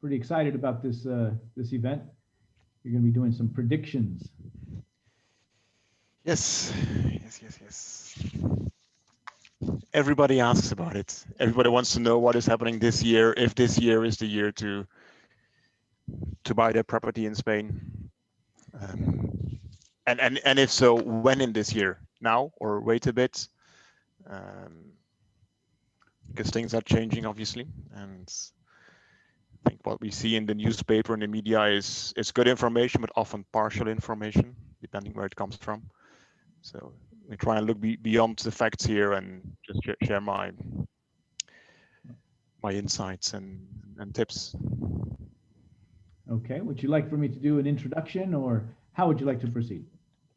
pretty excited about this event. You're going to be doing some predictions. Yes, yes, yes, yes. Everybody asks about it. Everybody wants to know what is happening this year, if this year is the year to buy their property in Spain. Um, and if so, when in this year? Now or wait a bit? Um, because things are changing, obviously. And I think what we see in the newspaper and the media is good information, but often partial information, depending where it comes from. So we try and look beyond the facts here and just share my insights and tips. Okay. Would you like for me to do an introduction, or how would you like to proceed?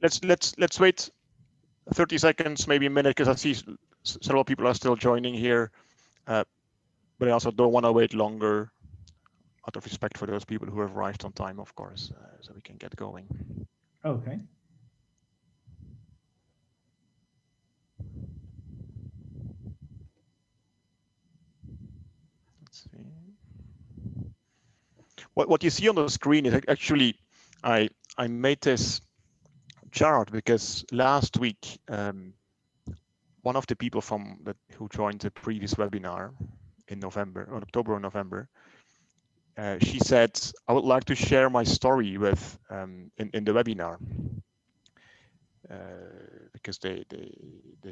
Let's wait 30 seconds, maybe a minute, because I see several people are still joining here, but I also don't want to wait longer, out of respect for those people who have arrived on time, of course, so we can get going. Okay. Let's see. What you see on the screen is actually I made this chart because last week one of the people who joined the previous webinar in November, or October or November, she said, I would like to share my story with in the webinar, because they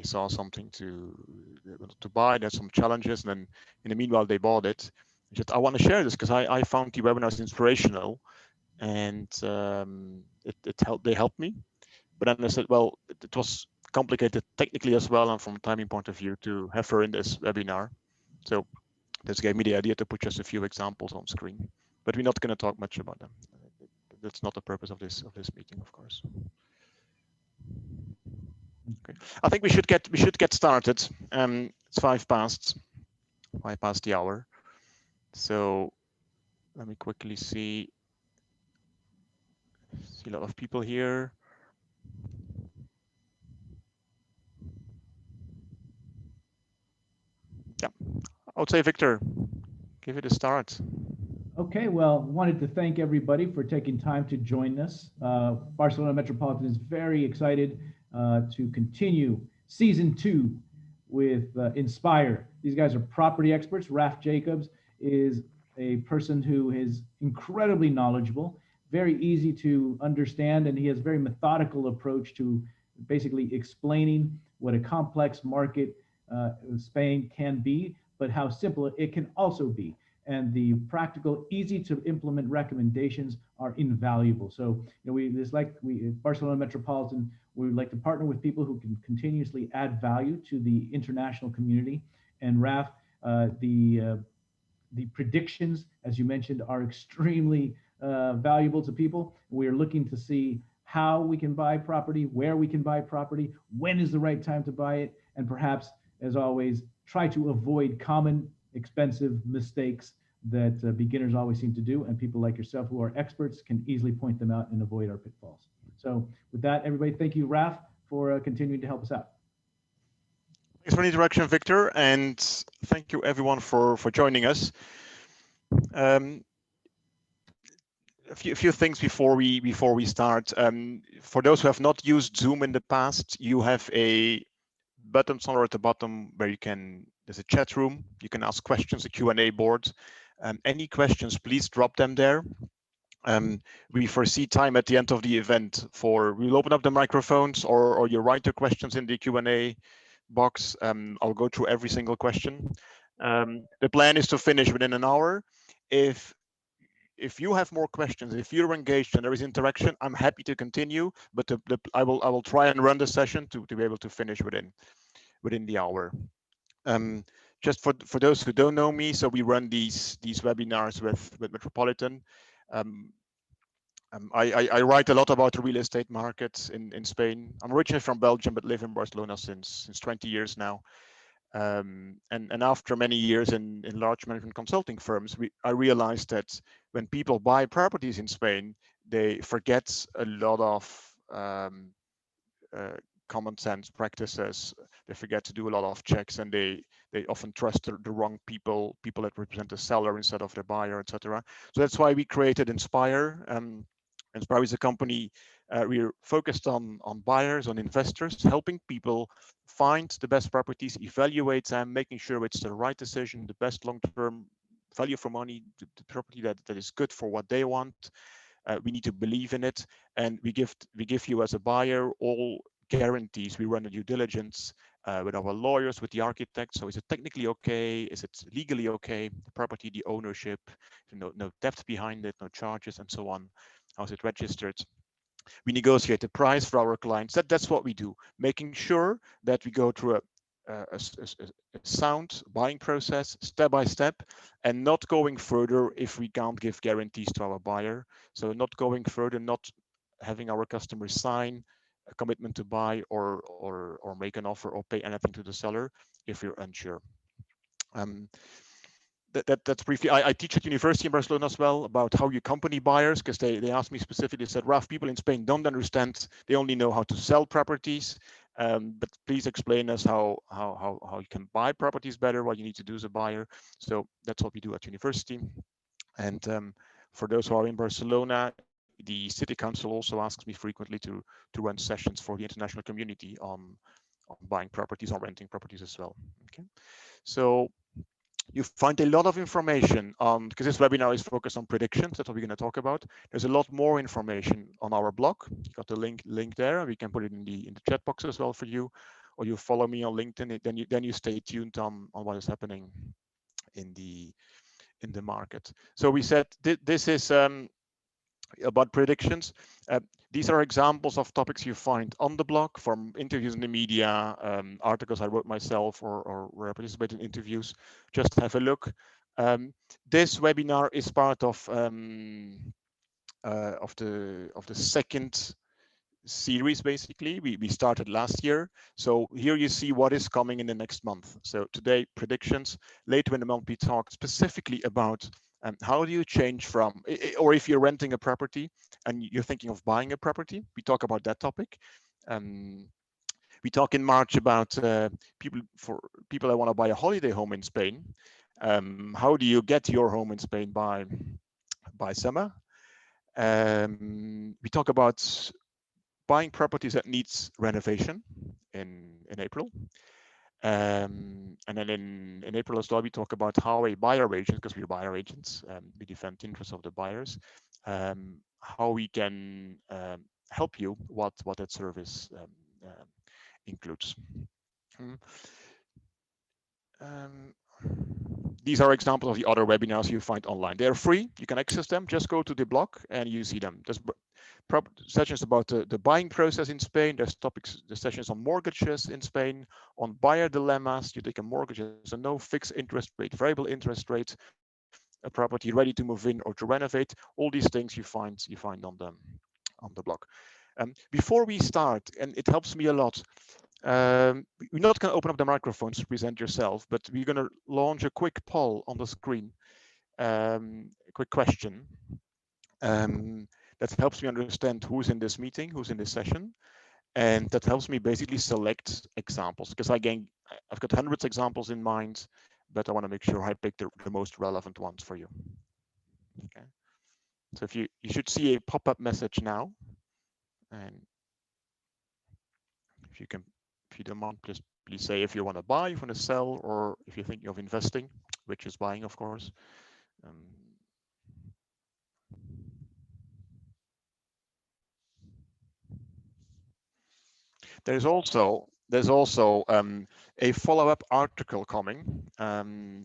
saw something they wanted to buy. There's some challenges, and then in the meanwhile they bought it. Just, I want to share this because I found the webinars inspirational, and they helped me. But then I said, well, it was complicated technically as well, and from a timing point of view, to have her in this webinar. So this gave me the idea to put just a few examples on screen, but we're not going to talk much about them. That's not the purpose of this meeting, of course. Okay, I think we should get started. It's 5 past the hour. So let me quickly see a lot of people here. Yeah, I would say, Victor, give it a start. Okay, well, wanted to thank everybody for taking time to join us. Barcelona Metropolitan is very excited to continue season 2 with Inspire. These guys are property experts. Raf Jacobs is a person who is incredibly knowledgeable, very easy to understand, and he has a very methodical approach to basically explaining what a complex market Spain can be, but how simple it can also be. And the practical, easy to implement recommendations are invaluable. So, we Barcelona Metropolitan, we would like to partner with people who can continuously add value to the international community. And Raf, the predictions, as you mentioned, are extremely valuable to people. We are looking to see how we can buy property, where we can buy property, when is the right time to buy it, and perhaps, as always, try to avoid common expensive mistakes that beginners always seem to do, and people like yourself who are experts can easily point them out and avoid our pitfalls. So with that, everybody, thank you, Raf, for continuing to help us out. Thanks for the interaction, Victor, and thank you everyone for joining us. A few things before we start. For those who have not used Zoom in the past, you have a button somewhere at the bottom where there's a chat room. You can ask questions, a Q&A board. Any questions, please drop them there. We foresee time at the end of the event we'll open up the microphones, or you write your questions in the Q&A box. I'll go through every single question. The plan is to finish within an hour. If you have more questions, if you're engaged and there is interaction, I'm happy to continue, but I will try and run the session to be able to finish within the hour. Just for those who don't know me, so we run these webinars with Metropolitan. I write a lot about the real estate markets in Spain. I'm originally from Belgium, but live in Barcelona since 20 years now. And after many years in large management consulting firms, I realized that when people buy properties in Spain, they forget a lot of common sense practices. They forget to do a lot of checks, and they often trust the wrong people that represent the seller instead of the buyer, etc. So that's why we created Inspire. Inspire is a company, we're focused on buyers, on investors, helping people find the best properties, evaluate them, making sure it's the right decision, the best long-term value for money, the property that is good for what they want. We need to believe in it, and we give you as a buyer all guarantees. We run a due diligence with our lawyers, with the architect. So is it technically okay? Is it legally okay? The property, the ownership, no debt behind it, no charges, and so on. How's it registered? We negotiate the price for our clients. That's what we do, making sure that we go through a sound buying process, step by step, and not going further if we can't give guarantees to our buyer. So not going further, not having our customers sign a commitment to buy or make an offer or pay anything to the seller if you're unsure. That's briefly. I teach at university in Barcelona as well about how you accompany buyers, because they asked me specifically, they said, Raf, people in Spain don't understand, they only know how to sell properties, but please explain us how you can buy properties better, what you need to do as a buyer. So that's what we do at university. And for those who are in Barcelona, the city council also asks me frequently to run sessions for the international community on buying properties, on renting properties as well. Okay, so you find a lot of information on, because this webinar is focused on predictions. That's what we're going to talk about. There's a lot more information on our blog. You got the link there, and we can put it in the chat box as well for you, or you follow me on LinkedIn. Then you stay tuned on what is happening in the market. So we said this is about predictions. These are examples of topics you find on the blog, from interviews in the media, articles I wrote myself, or where I participated in interviews. Just have a look. This webinar is part of the second series. Basically, we started last year. So here you see what is coming in the next month. So today, predictions. Later in the month, we talk specifically about how do you change from, or if you're renting a property and you're thinking of buying a property, we talk about that topic. We talk in March about people that want to buy a holiday home in Spain. How do you get your home in Spain by summer? We talk about buying properties that needs renovation in April. And then in April as well, we talk about how a buyer agent, because we're buyer agents, we defend the interests of the buyers, how we can help you, what that service includes. These are examples of the other webinars you find online. They're free, you can access them, just go to the blog and you see them. There's sessions about the buying process in Spain, there's sessions on mortgages in Spain, on buyer dilemmas. You take a mortgage as a no fixed interest rate, variable interest rate, a property ready to move in or to renovate. All these things you find on the blog. Before we start, and it helps me a lot, we're not going to open up the microphones to present yourself, but we're going to launch a quick poll on the screen, a quick question that helps me understand who's in this meeting, who's in this session, and that helps me basically select examples, because again, I've got hundreds of examples in mind, but I want to make sure I pick the most relevant ones for you. Okay, so if you should see a pop-up message now, and if you don't mind, please say if you want to buy, if you want to sell, or if you're thinking of investing, which is buying, of course. There's also a follow-up article coming,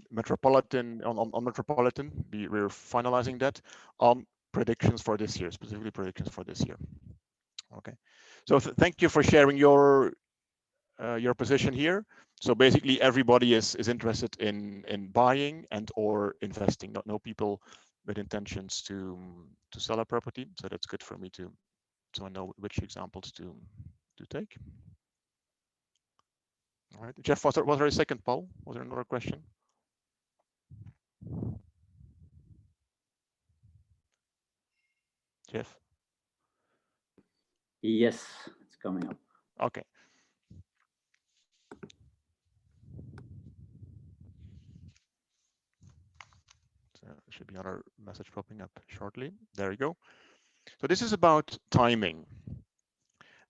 Metropolitan on Metropolitan. We're finalizing that on predictions for this year, specifically predictions for this year. Okay, so thank you for sharing your position here. So basically, everybody is interested in buying and or investing. No people with intentions to sell a property. So that's good for me so I know which examples to take. All right, Jeff, was there a second poll? Was there another question? Jeff? Yes, it's coming up. Okay. should be another message popping up shortly. There you go. So this is about timing,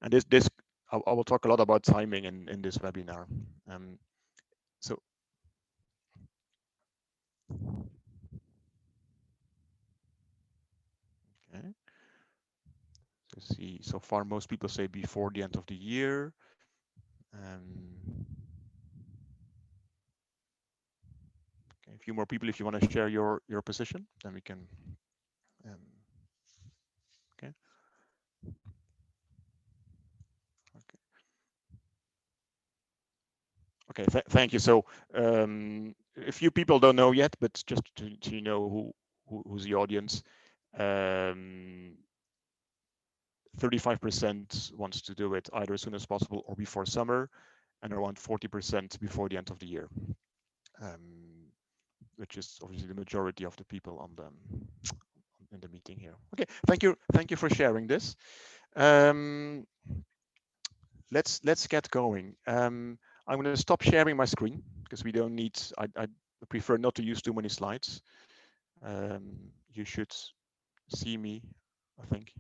and this I will talk a lot about timing in this webinar. So okay, so see, so far most people say before the end of the year. Okay, a few more people if you want to share your position, then we can. Um, okay. Okay. Okay. Thank you. So a few people don't know yet, but just to know who's the audience. 35% wants to do it either as soon as possible or before summer, and around 40% before the end of the year, which is obviously the majority of the people on the in the meeting here. Okay, thank you for sharing this. Let's get going. I'm going to stop sharing my screen because we don't need. I prefer not to use too many slides. You should see me, I think,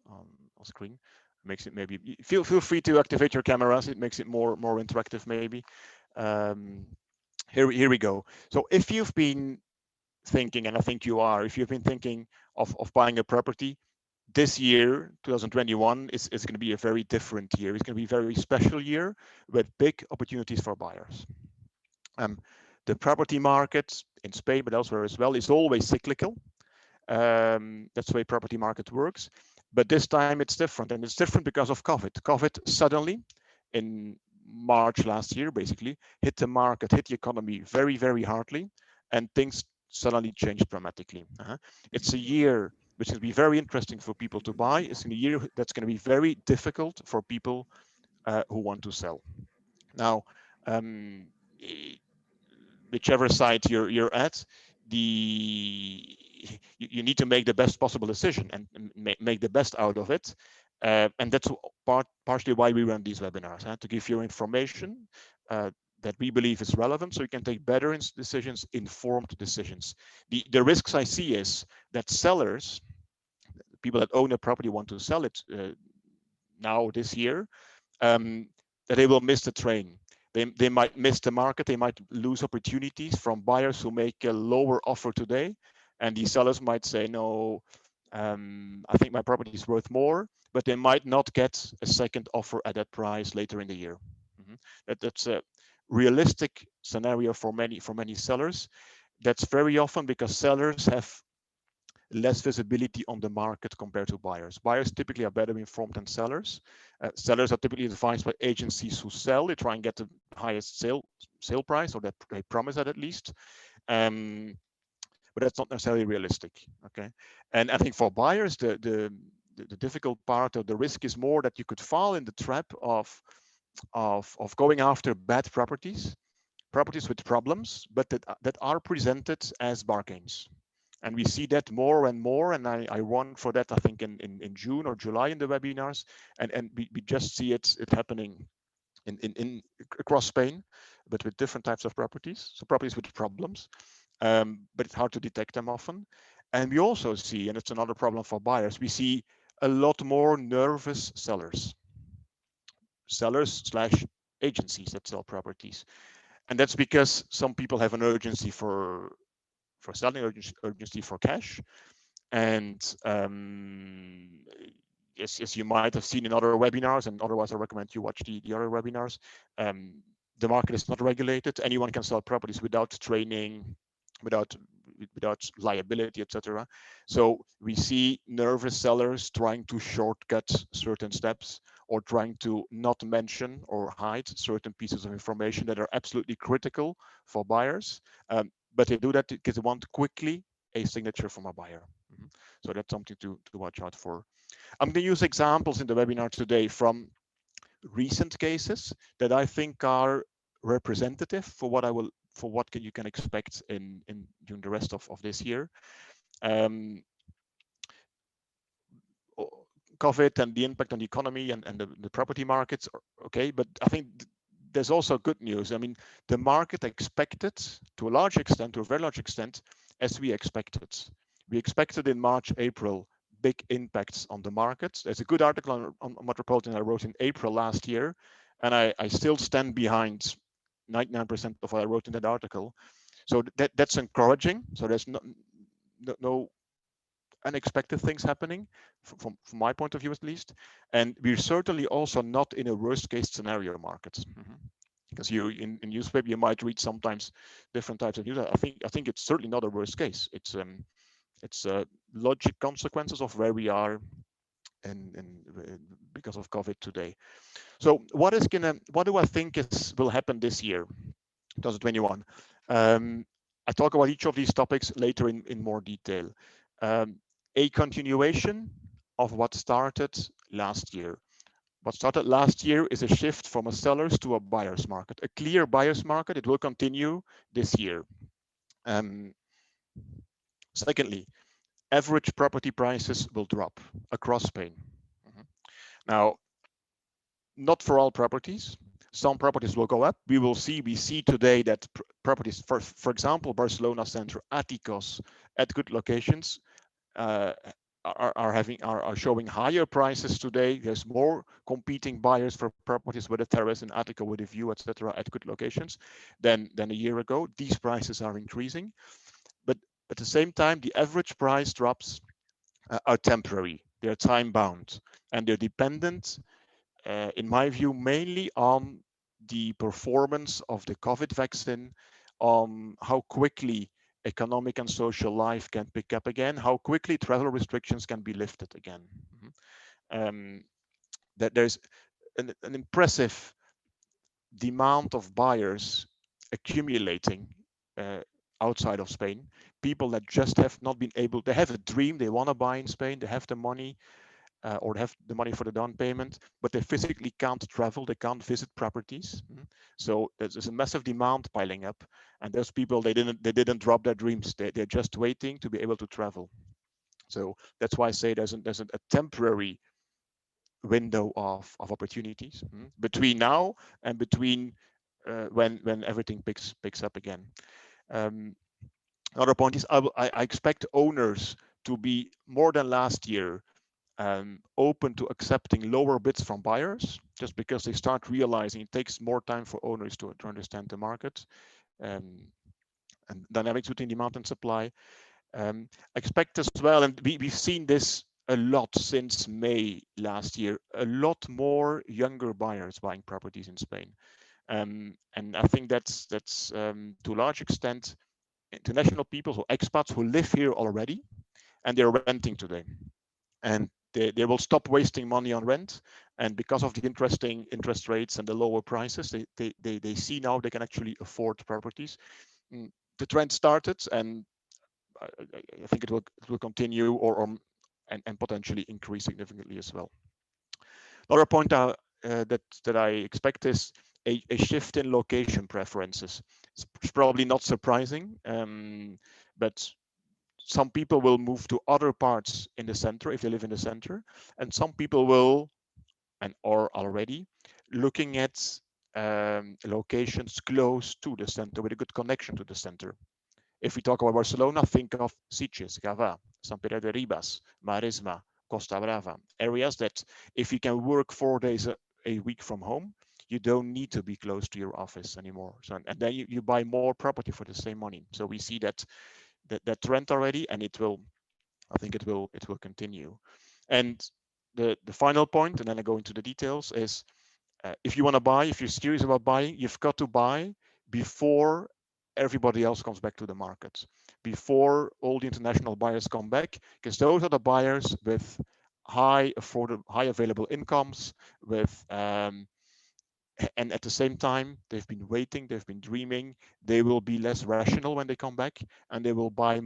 on screen. Makes it maybe feel free to activate your cameras. It makes it more interactive maybe. Here we go. So if you've been thinking, and I think you are, if you've been thinking of buying a property, this year, 2021, is going to be a very different year. It's going to be a very special year with big opportunities for buyers. The property market in Spain, but elsewhere as well, is always cyclical. That's the way property market works. But this time it's different, and it's different because of COVID. COVID suddenly, in March last year, basically, hit the market, hit the economy very, very hardly, and things suddenly changed dramatically. It's a year which will be very interesting for people to buy. It's a year that's going to be very difficult for people who want to sell. Now, whichever side you're at, you need to make the best possible decision and make the best out of it. And that's partially why we run these webinars, to give you information that we believe is relevant so you can take better decisions, informed decisions. The risks I see is that sellers, people that own a property want to sell it now this year, that they will miss the train. They might miss the market. They might lose opportunities from buyers who make a lower offer today. And the sellers might say, no, I think my property is worth more, but they might not get a second offer at that price later in the year. That's a realistic scenario for many sellers. That's very often because sellers have less visibility on the market compared to buyers. Buyers typically are better informed than sellers. Sellers are typically advised by agencies who sell. They try and get the highest sale price, or that they promise that at least. But that's not necessarily realistic. Okay, and I think for buyers, the difficult part of the risk is more that you could fall in the trap of going after bad properties with problems, but that are presented as bargains. And we see that more and more, and I warned for that, I think, in June or July in the webinars, and we just see it happening in across Spain, but with different types of properties. So properties with problems, but it's hard to detect them often. And we also see, and it's another problem for buyers, we see a lot more nervous sellers slash agencies that sell properties. And that's because some people have an urgency for selling, urgency for cash. And as you might have seen in other webinars, and otherwise I recommend you watch the other webinars, the market is not regulated. Anyone can sell properties without training, without liability, etc. So we see nervous sellers trying to shortcut certain steps, or trying to not mention or hide certain pieces of information that are absolutely critical for buyers. But they do that because they want quickly a signature from a buyer. So that's something to watch out for. I'm going to use examples in the webinar today from recent cases that I think are representative for what you can expect in during the rest of this year. COVID and the impact on the economy and the property markets, okay, but I think there's also good news. I mean, the market expected, to a very large extent, as we expected. We expected in March, April, big impacts on the markets. There's a good article on Metropolitan I wrote in April last year, and I still stand behind 99% of what I wrote in that article. So that's encouraging. So there's no unexpected things happening from my point of view, at least. And we're certainly also not in a worst case scenario market. Because you in newspaper you might read sometimes different types of news. I think it's certainly not a worst case. It's logic consequences of where we are and because of COVID today. So what do I think will happen this year, 2021? Um, I talk about each of these topics later in more detail. Um, a continuation of what started last year. What started last year is a shift from a seller's to a buyer's market, a clear buyer's market. It will continue this year. Um, Secondly, average property prices will drop across Spain. Now, not for all properties. Some properties will go up. We see today that properties, for example, Barcelona Center, Aticos, at good locations, uh, are showing higher prices today. There's more competing buyers for properties with a terrace in Attica with a view, etc., at good locations than a year ago. These prices are increasing, but at the same time, the average price drops are temporary. They're time bound, and they're dependent, in my view, mainly on the performance of the COVID vaccine, on how quickly economic and social life can pick up again, how quickly travel restrictions can be lifted again. That there's an impressive demand of buyers accumulating uh, outside of Spain. People that just have not been able, they have a dream, they want to buy in Spain, they have the money, or they have the money for the down payment, but they physically can't travel, they can't visit properties. So there's a massive demand piling up, and those people, they didn't drop their dreams. They're just waiting to be able to travel. So that's why I say there's a temporary window of opportunities between now and between when everything picks up again. Um, Another point is I expect owners to be more than last year open to accepting lower bids from buyers, just because they start realizing it takes more time for owners to understand the market and dynamics between demand and supply. Expect as well, and we've seen this a lot since May last year, a lot more younger buyers buying properties in Spain. And I think that's to a large extent international people, so expats who live here already, and they're renting today. And they will stop wasting money on rent. And because of the interesting interest rates and the lower prices, they see now they can actually afford properties. The trend started, and I think it will continue and potentially increase significantly as well. Another point that I expect is a shift in location preferences. It's probably not surprising, but some people will move to other parts in the center if they live in the center, and some people will and are already looking at locations close to the center with a good connection to the center. If we talk about Barcelona, think of Sitges, Gavà, Sant Pere de Ribes, Maresma, Costa Brava, areas that if you can work 4 days a week from home, you don't need to be close to your office anymore. So, and then you buy more property for the same money. So we see that trend already, and I think it will continue. And the final point, and then I go into the details, is if you want to buy, if you're serious about buying, you've got to buy before everybody else comes back to the market, before all the international buyers come back, because those are the buyers with high available incomes, with and at the same time they've been waiting, they've been dreaming. They will be less rational when they come back, and they will buy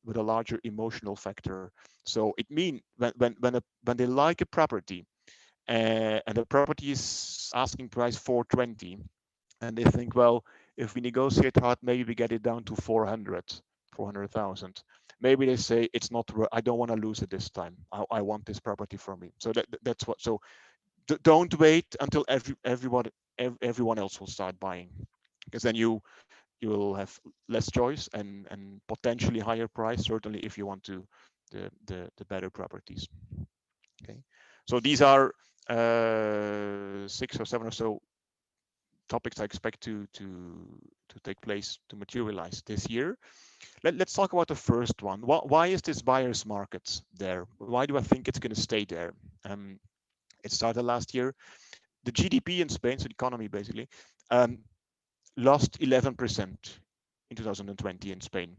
with a larger emotional factor. So it means when they like a property, and the property is asking price 420, and they think, well, if we negotiate hard, maybe we get it down to 400,000. Maybe they say it's not, I don't want to lose it this time. I want this property for me. So that's what. So don't wait until everyone else will start buying, because then you will have less choice and potentially higher price, certainly if you want to the better properties. Okay, so these are 6 or 7 or so topics I expect to take place, to materialize this year. Let's talk about the first one. Why is this buyer's market there? Why do I think it's going to stay there? Um, it started last year. The GDP in Spain, so the economy basically, um, lost 11% in 2020 in Spain.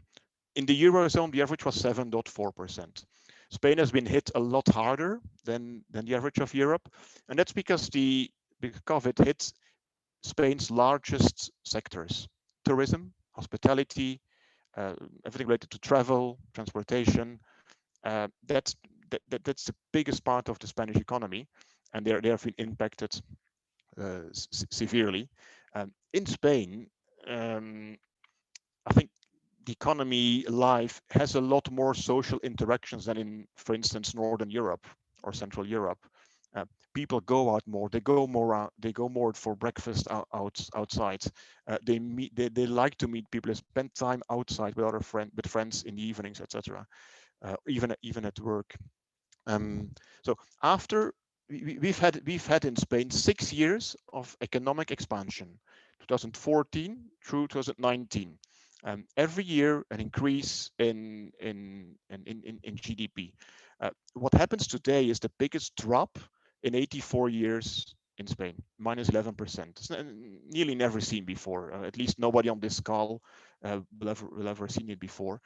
In the Eurozone, the average was 7.4%. Spain has been hit a lot harder than the average of Europe. And that's because because COVID hit Spain's largest sectors: tourism, hospitality, everything related to travel, transportation. That's the biggest part of the Spanish economy, and they have been impacted severely. In Spain, um, I think the economy life has a lot more social interactions than in, for instance, Northern Europe or Central Europe. Uh, People go out more. They go more out. They go more for breakfast outside. They meet. They like to meet people. They spend time outside with with friends in the evenings, etc. Even at work. So after we've had in Spain 6 years of economic expansion, 2014 through 2019. Every year an increase in GDP. What happens today is the biggest drop in 84 years in Spain, minus 11%. It's nearly never seen before. At least nobody on this call will ever seen it before.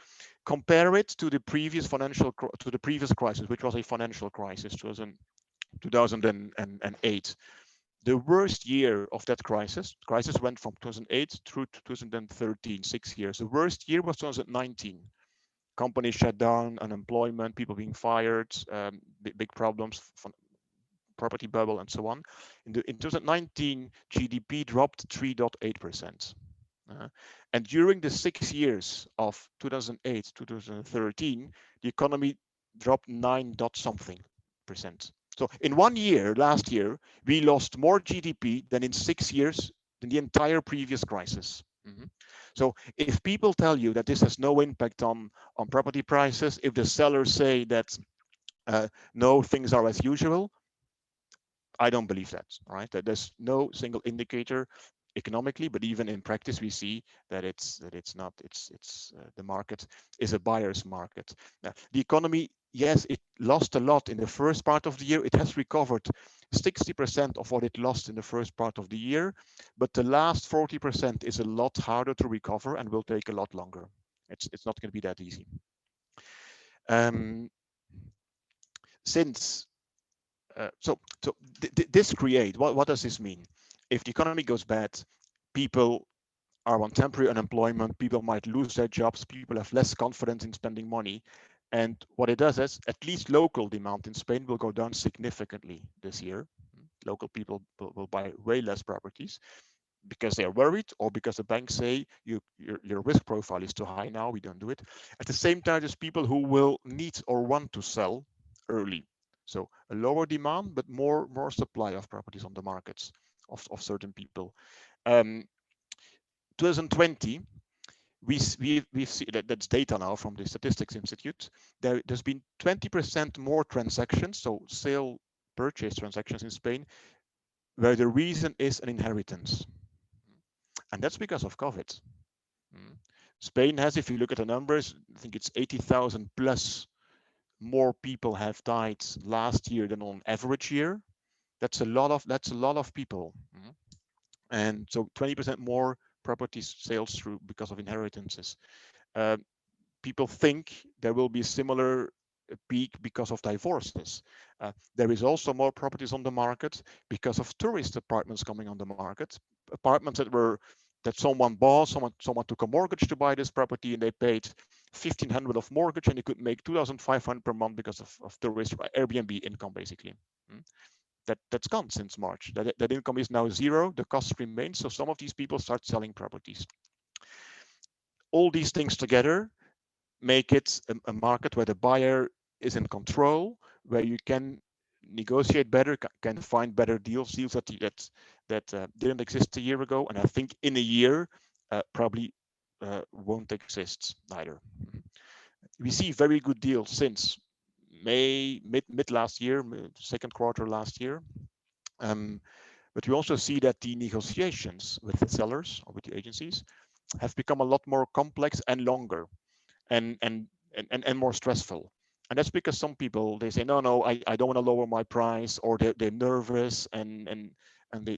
Compare it to the previous crisis, which was a financial crisis, 2008. The worst year of that crisis went from 2008 through 2013, 6 years. The worst year was 2019. Companies shut down, unemployment, people being fired, big problems, property bubble, and so on. In 2019, GDP dropped 3.8%. And during the 6 years of 2008 to 2013, the economy dropped 9 dot something percent. So in 1 year, last year, we lost more GDP than in 6 years in the entire previous crisis. So if people tell you that this has no impact on property prices, if the sellers say that no, things are as usual, I don't believe that, right? That there's no single indicator economically, but even in practice, we see that it's not. It's the market is a buyer's market. Now, the economy, yes, it lost a lot in the first part of the year. It has recovered 60% of what it lost in the first part of the year, but the last 40% is a lot harder to recover and will take a lot longer. It's not going to be that easy. Um, since so this create what does this mean? If the economy goes bad, people are on temporary unemployment, people might lose their jobs, people have less confidence in spending money. And what it does is at least local demand in Spain will go down significantly this year. Local people will buy way less properties because they are worried, or because the banks say your risk profile is too high now, we don't do it. At the same time, there's people who will need or want to sell early. So a lower demand, but more supply of properties on the markets of certain people. 2020, we've seen that's data now from the Statistics Institute. There's been 20% more transactions, so sale purchase transactions in Spain, where the reason is an inheritance. And that's because of COVID. Mm. Spain has, if you look at the numbers, I think it's 80,000 plus more people have died last year than on average year. That's a lot of people. And so 20% more property sales through because of inheritances. Uh, People think there will be a similar peak because of divorces. There is also more properties on the market because of tourist apartments coming on the market. Apartments that someone bought, someone took a mortgage to buy this property, and they paid 1,500 of mortgage, and they could make 2,500 per month because of tourist Airbnb income, basically. That's gone since March. That income is now zero. The cost remains. So some of these people start selling properties. All these things together make it a market where the buyer is in control, where you can negotiate better, can find better deals that didn't exist a year ago. And I think in a year, probably won't exist either. We see very good deals since mid last year, second quarter last year. But we also see that the negotiations with the sellers or with the agencies have become a lot more complex and longer and more stressful. And that's because some people, they say, no, I don't want to lower my price, or they're nervous and they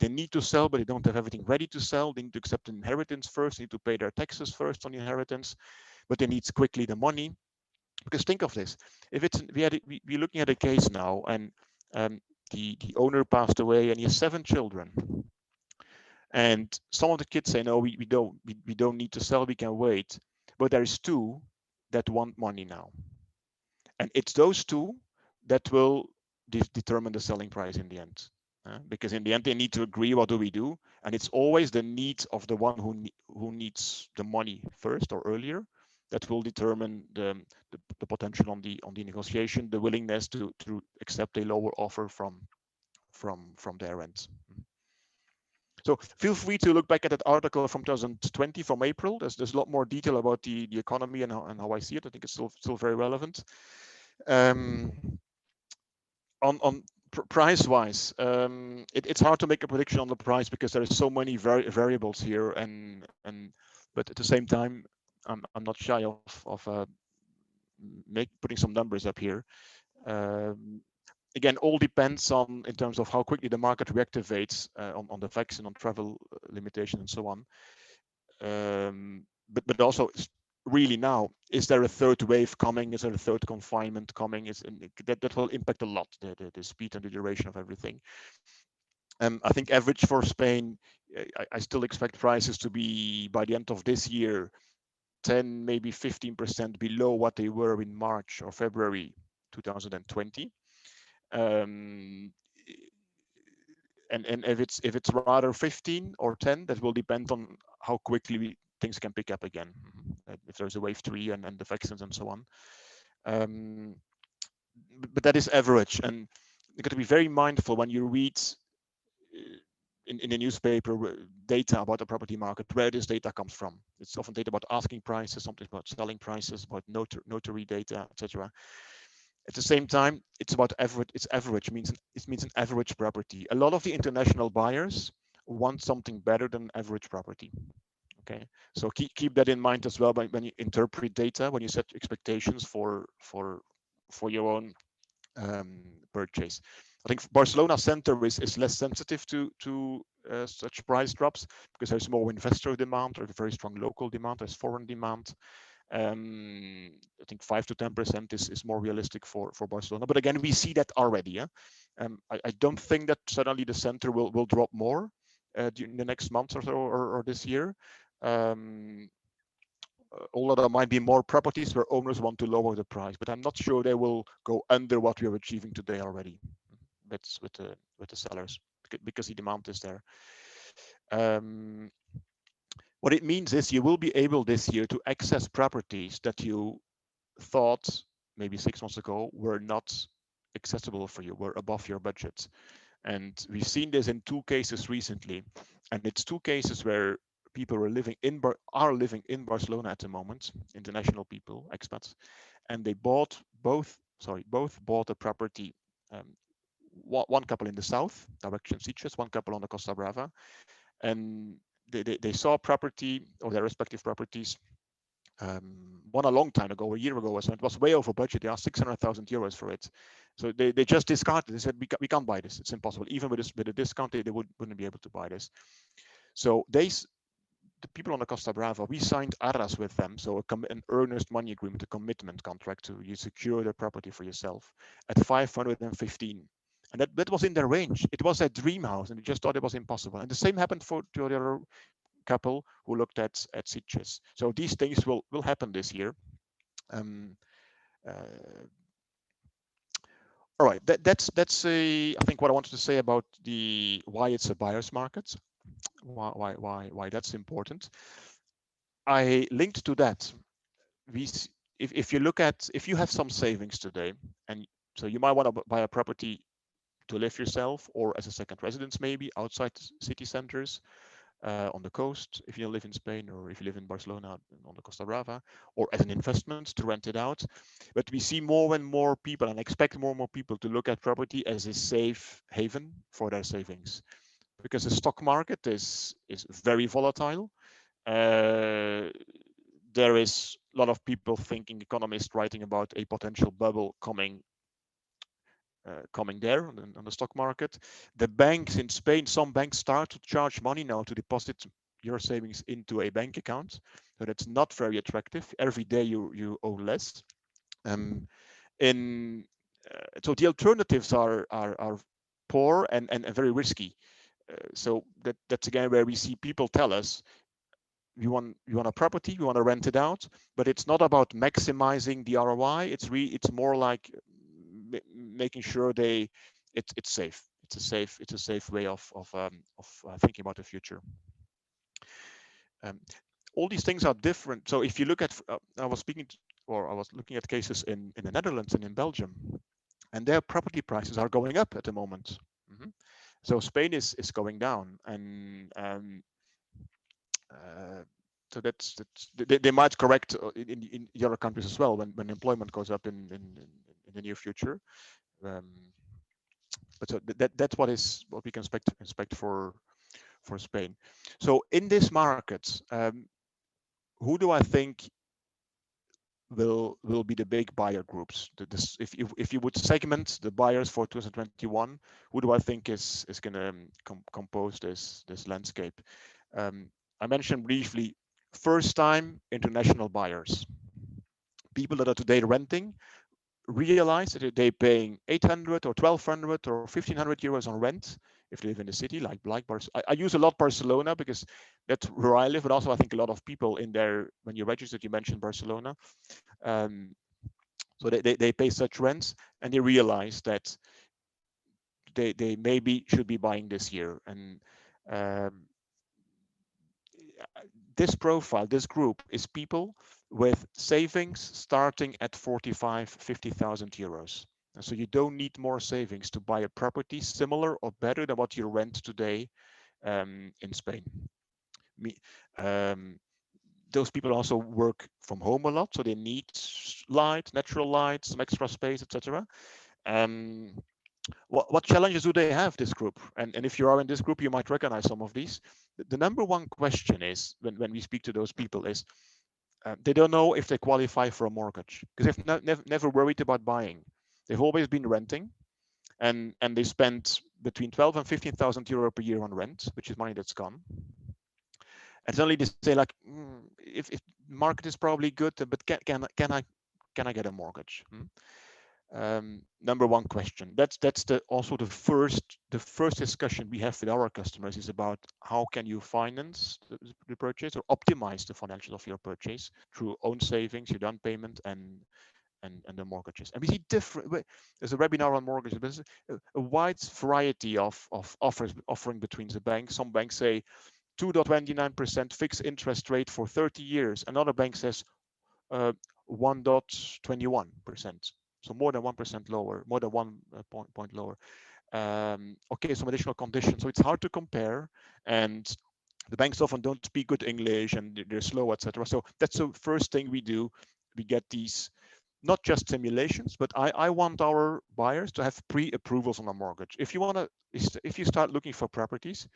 need to sell, but they don't have everything ready to sell. They need to accept an inheritance first, they need to pay their taxes first on the inheritance, but they need quickly the money. Because think of this: if it's we're looking at a case now, and um, the owner passed away, and he has 7 children, and some of the kids say, no, we don't need to sell, we can wait. But there's 2 that want money now, and it's those 2 that will determine the selling price in the end. Because in the end, they need to agree, what do we do? And it's always the needs of the one who needs the money first or earlier that will determine the potential on the negotiation, the willingness to accept a lower offer from their end. So feel free to look back at that article from 2020 from April. There's a lot more detail about the economy and how I see it. I think it's still very relevant. On price wise, it's hard to make a prediction on the price because there are so many variables here, and but at the same time, I'm not shy of putting some numbers up here. Again, all depends on in terms of how quickly the market reactivates on the vaccine, on travel limitation, and so on. But also really now, is there a third wave coming? Is there a third confinement coming? That will impact a lot, the speed and the duration of everything. I think average for Spain, I still expect prices to be by the end of this year 10, maybe 15% below what they were in March or February 2020. And if it's rather 15 or 10, that will depend on how quickly things can pick up again. If there's a wave 3 and the vaccines and so on. But that is average, and you got to be very mindful when you read in the newspaper data about the property market, where this data comes from. It's often data about asking prices, something about selling prices, about notary data, etc. At the same time, it's about average. It's average, it means an average property. A lot of the international buyers want something better than average property. Okay, so keep that in mind as well when you interpret data, when you set expectations for your own purchase. I think Barcelona center is less sensitive to such price drops because there's more investor demand, or very strong local demand, there's foreign demand. I think 5 to 10% is more realistic for Barcelona. But again, we see that already. Yeah? I don't think that suddenly the center will drop more during the next month or so, or this year. Although there might be more properties where owners want to lower the price, but I'm not sure they will go under what we are achieving today already. That's with the sellers, because the demand is there. What it means is you will be able this year to access properties that you thought maybe 6 months ago were not accessible for you, were above your budget. And we've seen this in 2 cases recently, and it's 2 cases where people are living in Barcelona at the moment, international people, expats, and they both bought a property. One couple in the south, direction Sitges, one couple on the Costa Brava, and they saw property, or their respective properties. One a long time ago, a year ago, so it was way over budget. They asked 600,000 euros for it, so they just discarded. They said we can't buy this. It's impossible. Even with a discount, they wouldn't be able to buy this. So the people on the Costa Brava, we signed arras with them, so an earnest money agreement, a commitment contract to you secure the property for yourself at 515. And that was in their range. It was a dream house, and they just thought it was impossible. And the same happened to the other couple who looked at Sitges. So these things will happen this year. All right, that's I think what I wanted to say about why it's a buyer's market, why that's important. I linked to that. If you look at, if you have some savings today, and so you might want to buy a property to live yourself or as a second residence, maybe outside city centers. on the coast, if you live in Spain, or if you live in Barcelona on the Costa Brava, or as an investment to rent it out. But we see more and more people, and expect more and more people to look at property as a safe haven for their savings, because the stock market is very volatile. Uh, there is a lot of people thinking, economists writing about a potential bubble coming there on the stock market. The banks in Spain, some banks start to charge money now to deposit your savings into a bank account. So that's not very attractive. Every day you owe less. Um, in so the alternatives are poor and very risky. So that's again where we see people tell us, you want a property, you want to rent it out, but it's not about maximizing the ROI. It's more like making sure it's safe. It's a safe way of thinking about the future. Um, all these things are different. So if you look at, I was looking at cases in the Netherlands and in Belgium, and their property prices are going up at the moment. Mm-hmm. So Spain is going down, and uh, so they might correct in the other countries as well when employment goes up in the near future. Um, but so that's what we can expect for Spain. So in this market, who do I think will be the big buyer groups? If you would segment the buyers for 2021, who do I think is going to compose this landscape? I mentioned briefly, first time international buyers, people that are today renting, realize that they're paying 800 or 1200 or 1500 euros on rent if they live in the city, like I use a lot Barcelona because that's where I live, but also I think a lot of people in there, when you registered, you mentioned Barcelona. Um, so they pay such rents, and they realize that they maybe should be buying this year. And um, this profile, this group, is people with savings starting at 45, 50,000 euros. And so you don't need more savings to buy a property similar or better than what you rent today in Spain. Me, um, those people also work from home a lot, so they need light, natural light, some extra space, etc. Um, what challenges do they have, this group? And if you are in this group, you might recognize some of these. The number one question is, when we speak to those people, is they don't know if they qualify for a mortgage, because they've never worried about buying. They've always been renting, and they spend between 12 and 15,000 euro per year on rent, which is money that's gone. And suddenly they say, like, if market is probably good, but can I get a mortgage? Number one question. That's also the first discussion we have with our customers, is about how can you finance the purchase, or optimize the financials of your purchase through own savings, your down payment, and the mortgages. And we see different. There's a webinar on mortgages. There's a wide variety of offering between the banks. Some banks say 2.29% fixed interest rate for 30 years. Another bank says 1.21%. So more than 1% lower, more than one point lower. Okay, some additional conditions. So it's hard to compare, and the banks often don't speak good English, and they're slow, etc. So that's the first thing we do. We get these, not just simulations, but I want our buyers to have pre-approvals on a mortgage. If you start looking for properties,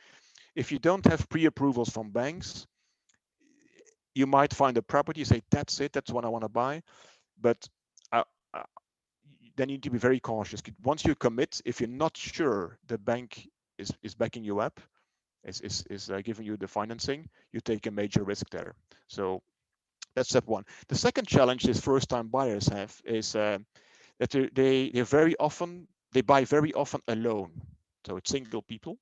if you don't have pre-approvals from banks, you might find a property, you say, that's it, that's what I want to buy. But uh, uh, then you need to be very cautious. Once you commit, if you're not sure the bank is backing you up, is giving you the financing, you take a major risk there. So that's step one. The second challenge is first-time buyers have is that they buy very often alone. So it's single people,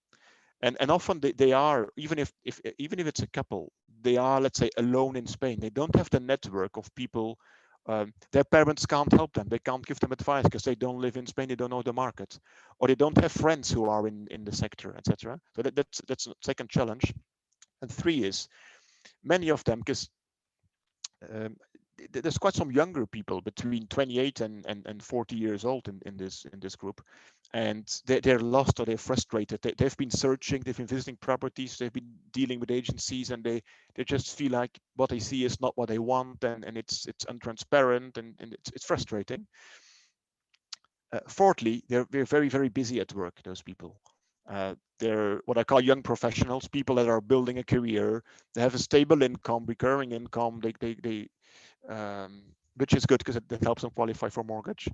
and often they are, even if it's a couple, they are, let's say, alone in Spain. They don't have the network of people. Their parents can't help them. They can't give them advice because they don't live in Spain. They don't know the market, or they don't have friends who are in the sector, etc. So that's a second challenge. And three is, many of them, because there's quite some younger people between 28 and 40 years old in this group, and they're lost or they're frustrated. They've been searching, they've been visiting properties, they've been dealing with agencies, and they just feel like what they see is not what they want, and it's untransparent, and it's frustrating. Fourthly, they're very busy at work. Those people, they're what I call young professionals, people that are building a career. They have a stable income, recurring income. They which is good because it helps them qualify for mortgage.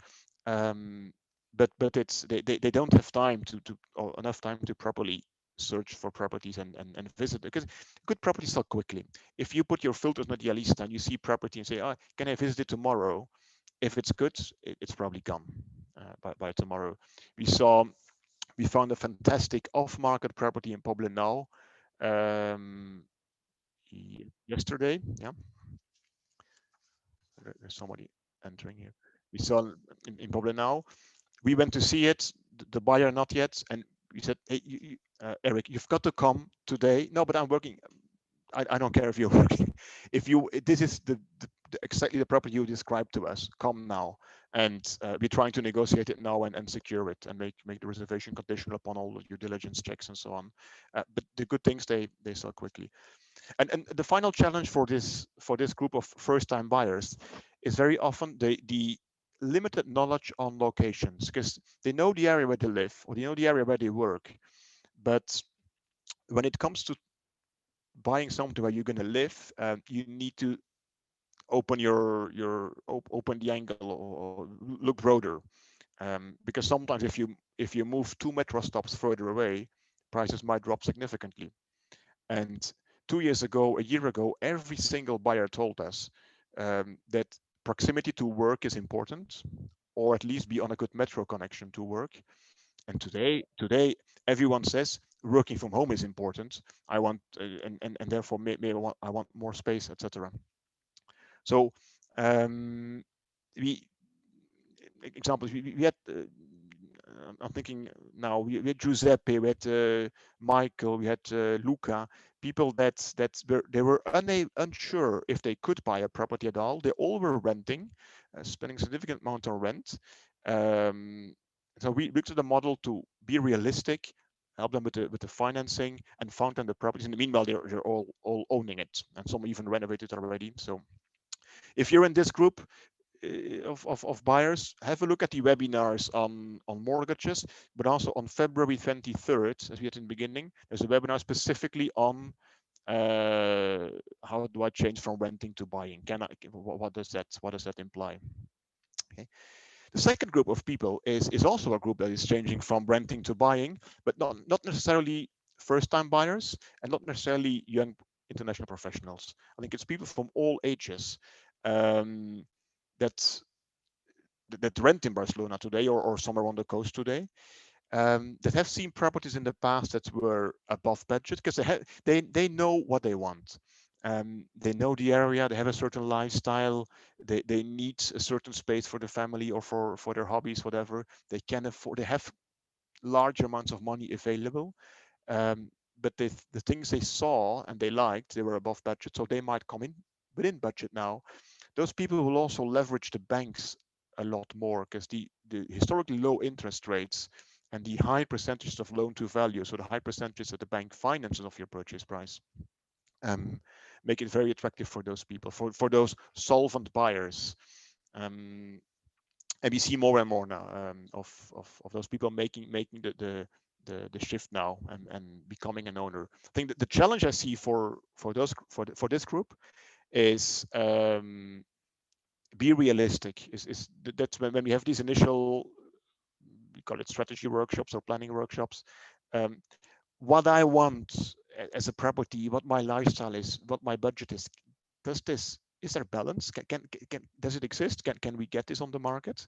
Um, but they don't have time to or enough time to properly search for properties and visit, because good properties sell quickly. If you put your filters on the lista and you see property and say, oh, can I visit it tomorrow? If it's good, it's probably gone by tomorrow. We saw we found a fantastic off-market property in Poblenou um, yesterday. Yeah, there's somebody entering here. We saw in Poblenou. We went to see it. The buyer not yet, and we said, "Hey, Eric, you've got to come today." No, but I'm working. I don't care if you're working. If you, this is exactly the property you described to us. Come now, and we're trying to negotiate it now and secure it and make the reservation conditional upon all of your diligence checks and so on. But the good things they sell quickly. And the final challenge for this group of first-time buyers is very often the limited knowledge on locations, because they know the area where they live or they know the area where they work, but when it comes to buying something where you're going to live, you need to open open the angle or look broader, because sometimes if you move 2 metro stops further away, prices might drop significantly. And 2 years ago, a year ago, every single buyer told us that proximity to work is important, or at least be on a good metro connection to work. And today, everyone says working from home is important. I want, and therefore, I want more space, etc. So, um, we examples we had. I'm thinking now. We had Giuseppe, we had Michael, we had Luca. People they were unsure if they could buy a property at all. They all were renting, spending significant amount on rent. Um, so we looked at the model to be realistic, help them with the financing, and found them the properties. In the meanwhile, they're all owning it, and some even renovated already. So if you're in this group, of buyers, have a look at the webinars on mortgages, but also on February 23rd, as we had in the beginning, there's a webinar specifically on how do I change from renting to buying. What does that imply? Okay. The second group of people is also a group that is changing from renting to buying, but not necessarily first-time buyers and not necessarily young international professionals. I think it's people from all ages um, that that rent in Barcelona today, or somewhere on the coast today, that have seen properties in the past that were above budget, because they know what they want. They know the area, they have a certain lifestyle, they need a certain space for the family or for their hobbies, whatever. They can afford, they have large amounts of money available. Um, but the things they saw and they liked, they were above budget, so they might come in within budget now. Those people will also leverage the banks a lot more, because the historically low interest rates and the high percentages of loan to value, so the high percentages that the bank finances of your purchase price, um, make it very attractive for those people, for those solvent buyers. Um, and we see more and more now of those people making the shift now and becoming an owner. I think that the challenge I see for this group is be realistic. That's when we have these initial, we call it strategy workshops or planning workshops. Um, what I want as a property, what my lifestyle is, what my budget is. Is there balance? Does it exist? Can we get this on the market?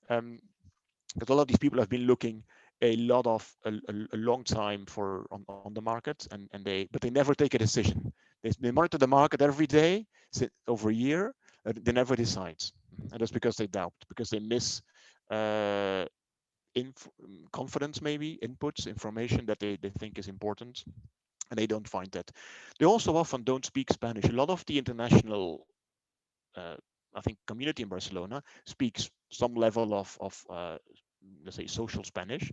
Because a lot of these people have been looking a long time on the market, but they never take a decision. They monitor the market every day over a year. They never decide, and that's because they doubt, because they miss uh, confidence, maybe inputs, information that they think is important, and they don't find that. They also often don't speak Spanish. A lot of the international I think, community in Barcelona speaks some level of let's say social Spanish,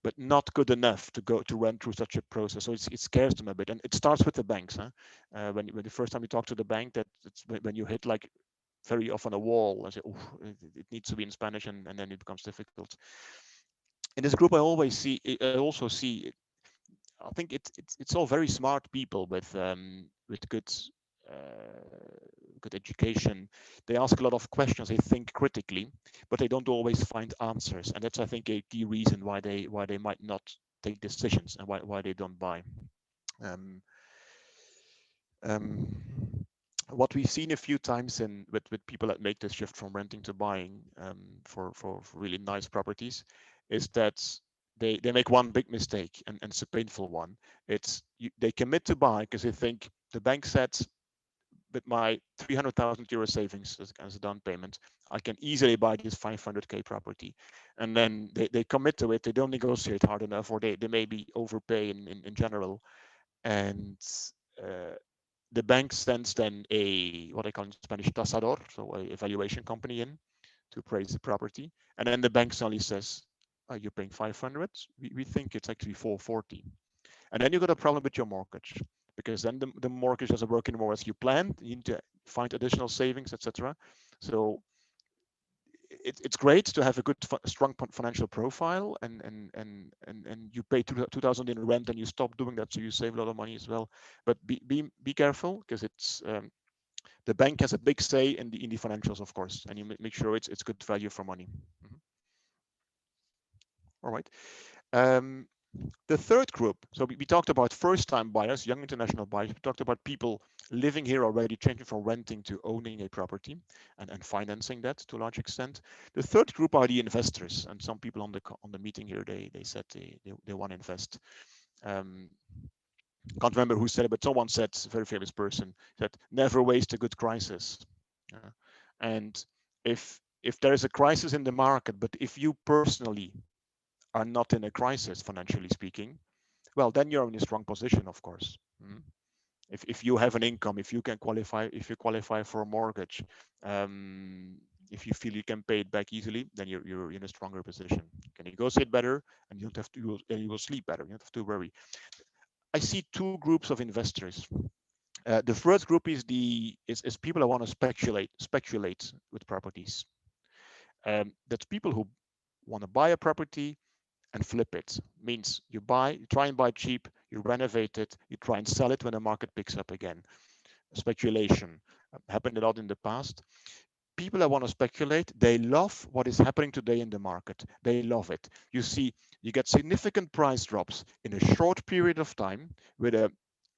but not good enough to run through such a process. So it scares them a bit, and it starts with the banks. Huh? When the first time you talk to the bank, that it's when you hit like very often a wall and say, oh, it needs to be in Spanish, and then it becomes difficult. In this group, I also see. I think it's all very smart people with good education. They ask a lot of questions. They think critically, but they don't always find answers, and that's, I think, a key reason why they might not take decisions and why they don't buy. Um, um, what we've seen a few times with people that make the shift from renting to buying for really nice properties is that they make one big mistake, and it's a painful one. They commit to buy because they think the bank said, with my 300,000 euro savings as a down payment, I can easily buy this 500k property. And then they commit to it. They don't negotiate hard enough, or they maybe overpay in general. And uh, the bank sends then what I call in Spanish tasador, so a evaluation company in to appraise the property. And then the bank suddenly says, oh, you're paying 500? We think it's actually 440. And then you got a problem with your mortgage, because then the mortgage doesn't work anymore as you planned. You need to find additional savings, etc. So it's great to have a good, strong financial profile, and you pay 2,000 in rent, and you stop doing that, so you save a lot of money as well. But be careful, because the bank has a big say in the financials, of course, and you make sure it's good value for money. Mhm. All right. Um, the third group, so we talked about first-time buyers, young international buyers. We talked about people living here already, changing from renting to owning a property, and financing that to a large extent. The third group are the investors, and some people on the meeting here, they said they want to invest. Um, can't remember who said it, but someone said, a very famous person, that never waste a good crisis. And if there is a crisis in the market, but if you personally are not in a crisis, financially speaking, well, then you're in a strong position, of course. Mm. If you have an income, if you qualify for a mortgage, um, if you feel you can pay it back easily, then you're in a stronger position. You can negotiate better, and you don't have to. You will sleep better. You don't have to worry. I see two groups of investors. The first group is people that want to speculate with properties. That's people who want to buy a property and flip it. Means you try and buy cheap, you renovate it, you try and sell it when the market picks up again. Speculation happened a lot in the past. People that want to speculate, they love what is happening today in the market. They love it. You get significant price drops in a short period of time, with a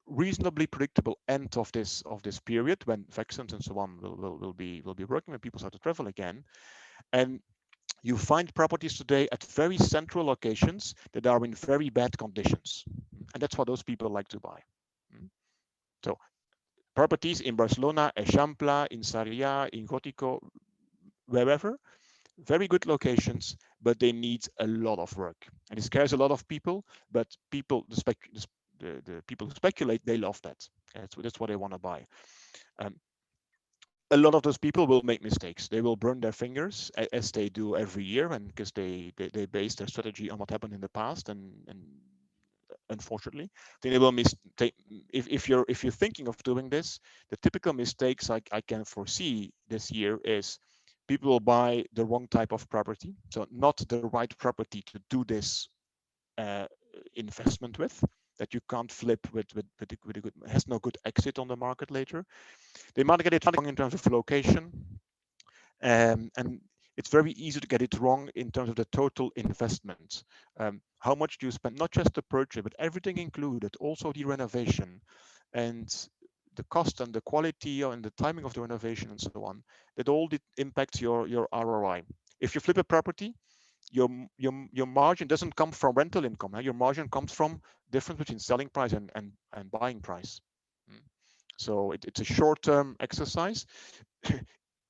reasonably predictable end of this period, when vaccines and so on will be working, when people start to travel again. And you find properties today at very central locations that are in very bad conditions. And that's what those people like to buy. So properties in Barcelona, Eixample, in Sarrià, in Gótico, wherever, very good locations, but they need a lot of work. And it scares a lot of people, but the people who speculate, they love that. That's what they want to buy. Um, a lot of those people will make mistakes. They will burn their fingers, as they do every year, and because they base their strategy on what happened in the past, and unfortunately, then they will mistake. If you're thinking of doing this, the typical mistakes I can foresee this year is people will buy the wrong type of property, so not the right property to do this uh, investment with, that you can't flip with a good, has no good exit on the market later. They might get it wrong in terms of location, and it's very easy to get it wrong in terms of the total investment. How much do you spend, not just the purchase, but everything included, also the renovation, and the cost and the quality and the timing of the renovation and so on. That all impacts your ROI. If you flip a property, your margin doesn't come from rental income. Your margin comes from difference between selling price and buying price. Mm. So it's a short-term exercise.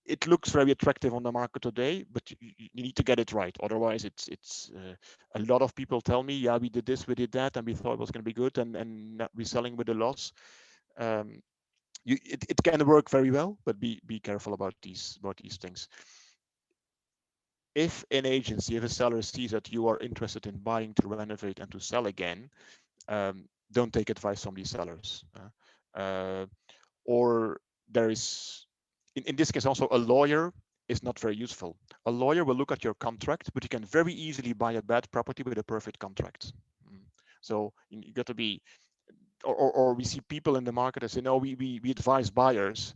It looks very attractive on the market today, but you need to get it right. Otherwise, it's a lot of people tell me, yeah, we did this, we did that, and we thought it was going to be good, and we're selling with a loss. Um, it can work very well, but be careful about these things. If an agency, if a seller sees that you are interested in buying to renovate and to sell again, don't take advice from these sellers. Or there is, in this case, also a lawyer is not very useful. A lawyer will look at your contract, but you can very easily buy a bad property with a perfect contract. So you got to be, or we see people in the market that say, no, we advise buyers.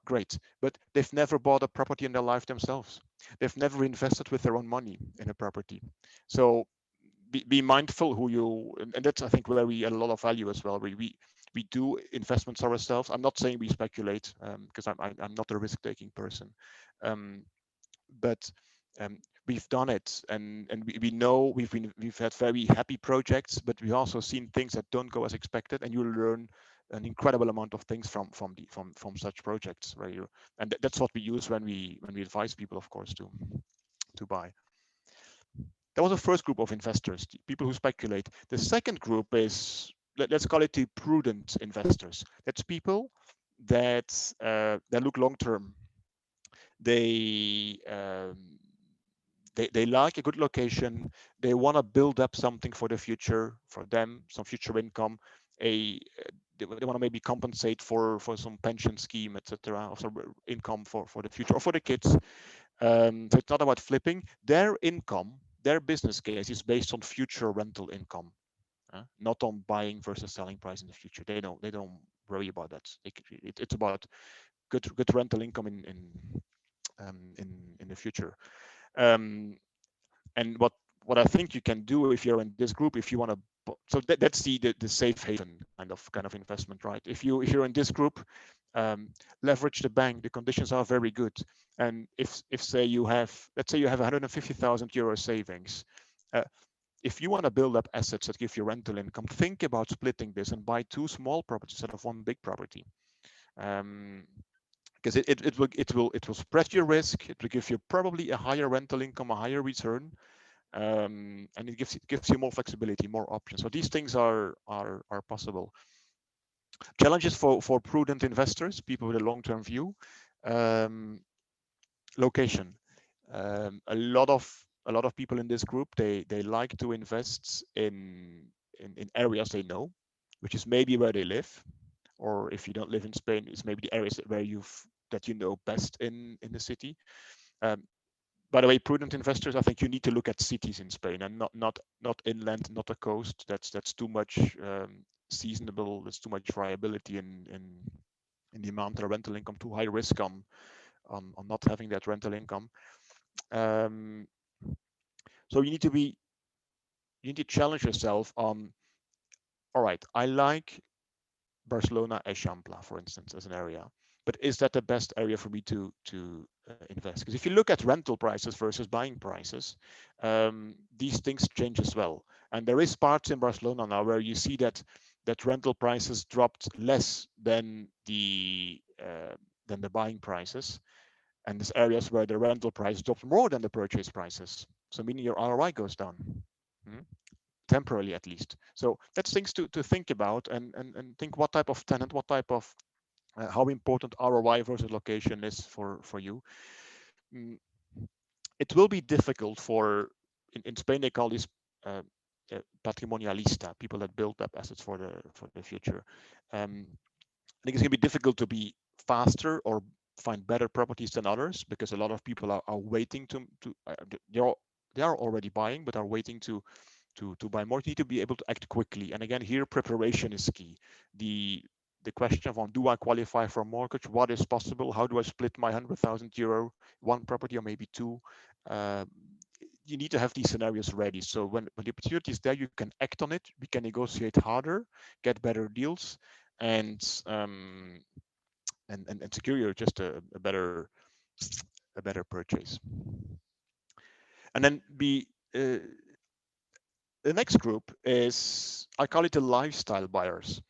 Great, but they've never bought a property in their life themselves. They've never invested with their own money in a property. So be mindful who you, and that's, I think, where we add a lot of value as well. We do investments ourselves. I'm not saying we speculate, because I'm not a risk-taking person, um, but we've done it, and we know we've had very happy projects, but we've also seen things that don't go as expected, and you learn an incredible amount of things from such projects where you, and that's what we use when we advise people, of course, to buy. That was the first group of investors, people who speculate. The second group is, let's call it the prudent investors. That's people that look long term. They they like a good location. They want to build up something for the future, for them, some future income. They want to maybe compensate for some pension scheme, etc., or some income for the future or for the kids. So it's not about flipping. Their income, their business case is based on future rental income, not on buying versus selling price in the future. They don't worry about that. It's about good rental income in the future. Um, and what I think you can do if you're in this group, if you want to, so that's the safe haven kind of investment, right? If you're in this group, leverage the bank. The conditions are very good. And if say you have, let's say you have 150,000 euro savings, if you want to build up assets that give you rental income, think about splitting this and buy two small properties instead of one big property. Because it will spread your risk. It will give you probably a higher rental income, a higher return, and it gives you more flexibility, more options. So these things are possible. Challenges for prudent investors, people with a long-term view. Um, Location. A lot of people in this group, they like to invest in areas they know, which is maybe where they live, or if you don't live in Spain, it's maybe the areas that you know best in the city. Um, by the way, prudent investors, I think you need to look at cities in Spain and not inland, not a coast. That's too much seasonable. There's too much variability in the amount of rental income. Too high risk on not having that rental income. Um, so you need to challenge yourself on. All right, I like Barcelona, Eixample, for instance, as an area. But is that the best area for me to invest? Because if you look at rental prices versus buying prices, these things change as well. And there is parts in Barcelona now where you see that rental prices dropped less than the buying prices, and there's areas where the rental price dropped more than the purchase prices. So meaning your ROI goes down. Hmm? Temporarily at least. So that's things to think about, and think what type of tenant, what type of how important ROI versus location is for you. Mm, it will be difficult in Spain they call this uh, patrimonialista, people that build up assets for the future. I think it's going to be difficult to be faster or find better properties than others, because a lot of people are waiting they are already buying but are waiting to buy more. You need to be able to act quickly. And again, here preparation is key. The question of do I qualify for a mortgage? What is possible? How do I split my 100,000 euro, one property or maybe two? Uh, you need to have these scenarios ready. So when the opportunity is there, you can act on it. We can negotiate harder, get better deals, and and secure just a better purchase. And then the next group is, I call it the lifestyle buyers.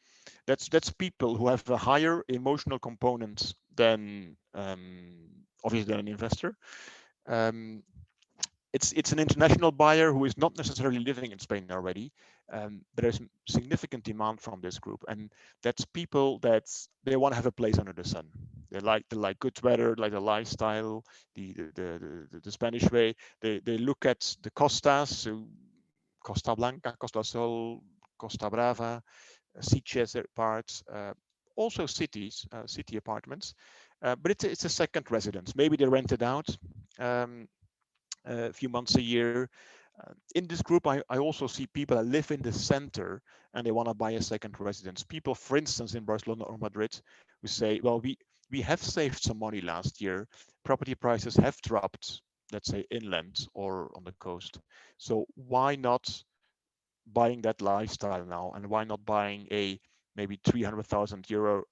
That's people who have a higher emotional component than obviously than an investor. Um, it's an international buyer who is not necessarily living in Spain already. There's significant demand from this group, and that's people that they want to have a place under the sun. They like good weather, like the lifestyle, the Spanish way. They look at the costas, so Costa Blanca, Costa Sol, Costa Brava, Sitges parts, also city apartments, but it's a second residence. Maybe they rent it out um, a few months a year. In this group, I also see people that live in the center and they want to buy a second residence. People, for instance, in Barcelona or Madrid, who say, well, we have saved some money last year. Property prices have dropped, let's say inland or on the coast. So why not buying that lifestyle now? And why not buying a maybe 300,000 euro,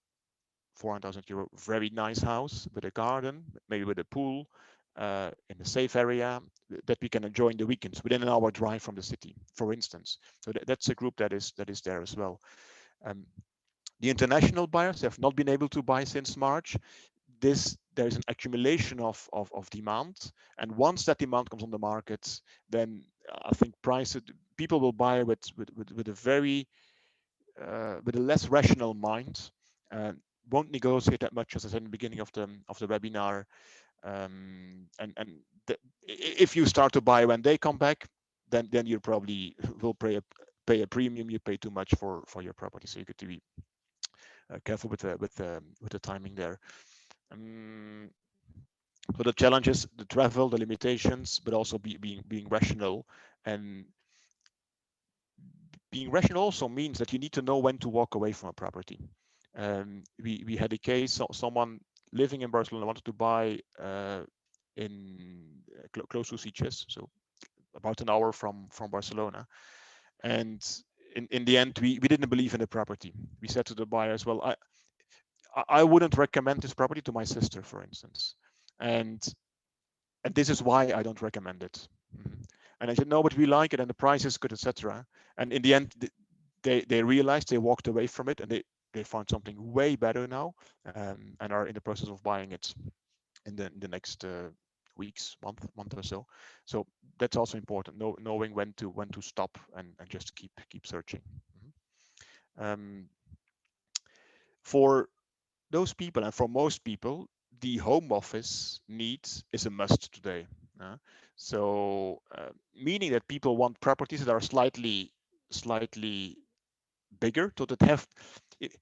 400,000 euro, very nice house with a garden, maybe with a pool, in a safe area that we can enjoy in the weekends within an hour drive from the city, for instance. So that's a group that is there as well. Um, the international buyers have not been able to buy since March. There is an accumulation of demand, and once that demand comes on the market, then I think prices people will buy with a very with a less rational mind. Uh, won't negotiate that much, as I said in the beginning of the webinar. And if you start to buy when they come back, then you probably will pay a premium. You pay too much for your property, so you got to be careful with the timing there. Um, so the challenges, the travel, the limitations, but also being rational. And being rational also means that you need to know when to walk away from a property. We had a case, someone living in Barcelona wanted to buy in close to Sitges, so about an hour from Barcelona. And in the end, we didn't believe in the property. We said to the buyers, well, I wouldn't recommend this property to my sister, for instance. And and this is why I don't recommend it. And I said, no, but we like it and the price is good, etc. And in the end, they realized, they walked away from it, and they found something way better now, and are in the process of buying it in the next weeks, month or so. So that's also important, knowing when to stop and just keep searching. Um, for those people, and for most people, the home office needs is a must today. Meaning that people want properties that are slightly bigger, so that have,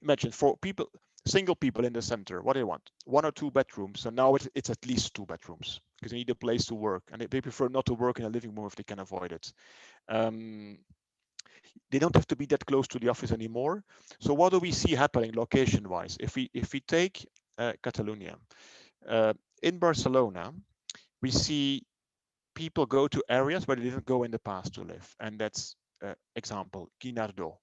imagine, for people, single people in the center, what do they want? 1 or 2 bedrooms. So now it's at least 2 bedrooms, because they need a place to work, and they prefer not to work in a living room if they can avoid it. Um, they don't have to be that close to the office anymore. So what do we see happening location wise? If we take Catalonia, uh, in Barcelona, we see people go to areas where they didn't go in the past to live, and that's example Guinardó,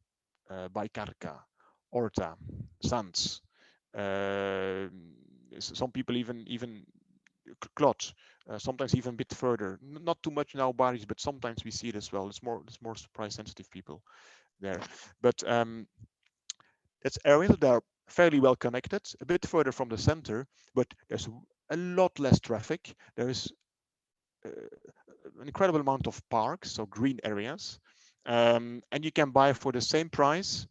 Baicarca, Horta, Sants. Some people even Clot, sometimes even a bit further. Not too much now, Baris, but sometimes we see it as well. It's more price sensitive people there. But that's areas that are fairly well connected, a bit further from the center, but there's a lot less traffic. There is uh, an incredible amount of parks, so green areas, and you can buy for the same price.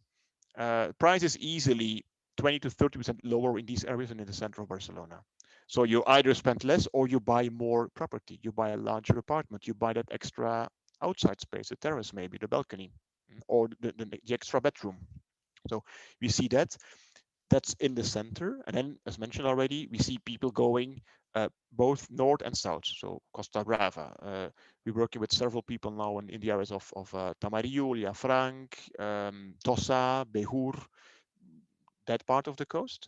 Price is easily 20 to 30% lower in these areas than in the center of Barcelona. So you either spend less or you buy more property. You buy a larger apartment. You buy that extra outside space, the terrace, maybe the balcony, or the extra bedroom. So we see that's in the center. And then, as mentioned already, we see people going both north and south. So Costa Brava. We're working with several people now in the areas of Tamarillo, Llafranc, Tossa, Behur, that part of the coast,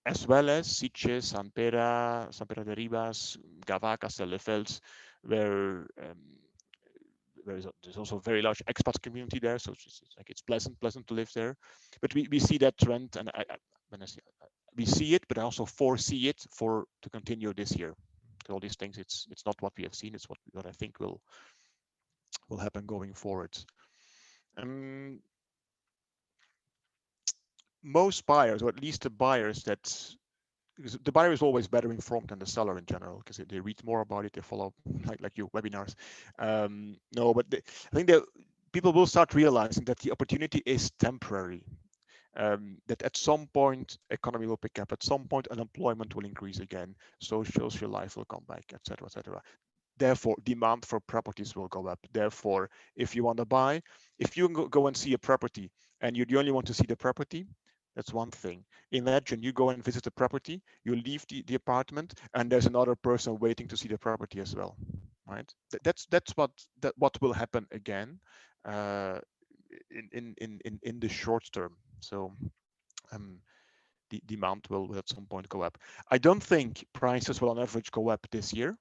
as well as Sitges, San Pere de Ribas, Gavà, Castelldefels, where there's also a very large expat community there, so it's pleasant to live there. But we see that trend, and when I see, we see it, but I also foresee it to continue this year. All these things, it's not what we have seen; it's what I think will happen going forward. Um, Most buyers, or at least the buyers because the buyer is always better informed than the seller in general, because they read more about it, they follow like you webinars. No, but I think that people will start realizing that the opportunity is temporary. That at some point economy will pick up, at some point unemployment will increase again, social life will come back, etc., etc. Therefore, demand for properties will go up. Therefore, if you want to buy, if you go and see a property and you only want to see the property, that's one thing. Imagine you go and visit the property, you leave the apartment, and there's another person waiting to see the property as well, right? That's what will happen again uh, in the short term. So um, the demand will at some point go up. I don't think prices will on average go up this year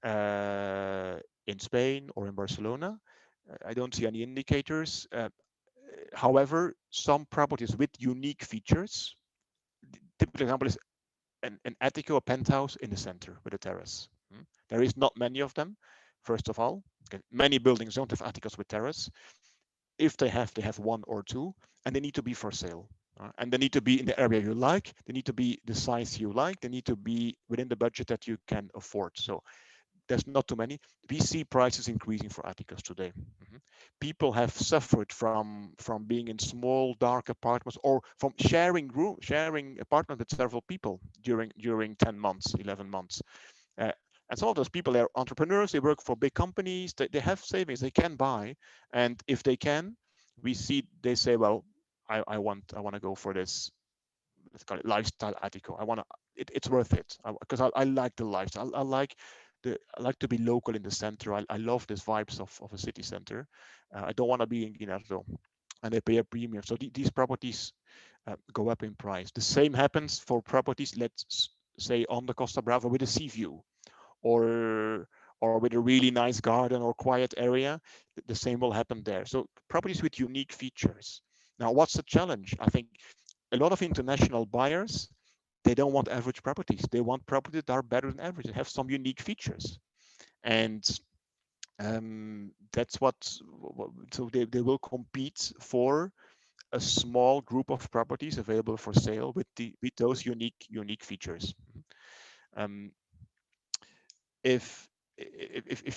in Spain or in Barcelona. I don't see any indicators. However, some properties with unique features, typical example is an attic or a penthouse in the center with a terrace. There is not many of them, first of all. Okay. Many buildings don't have attics with terrace. If they have one or two, and they need to be for sale. And they need to be in the area you like. They need to be the size you like. They need to be within the budget that you can afford. So there's not too many. We see prices increasing for attics today. People have suffered from being in small dark apartments or from sharing apartment with several people during 10 months, 11 months. And some of those people are entrepreneurs. They work for big companies. They have savings. They can buy, and if they can, we see they say, well, I want to go for this. Let's call it lifestyle attico. It's worth it because I like the lifestyle. I like to be local in the center. I love these vibes of a city center. I don't want to be in Guinardó, and they pay a premium. So these properties go up in price. The same happens for properties, let's say on the Costa Brava with a sea view, or with a really nice garden or quiet area. The same will happen there. So properties with unique features. Now, what's the challenge? I think a lot of international buyers, they don't want average properties. They want properties that are better than average and have some unique features. And that's what, so they will compete for a small group of properties available for sale with those unique features. Um, if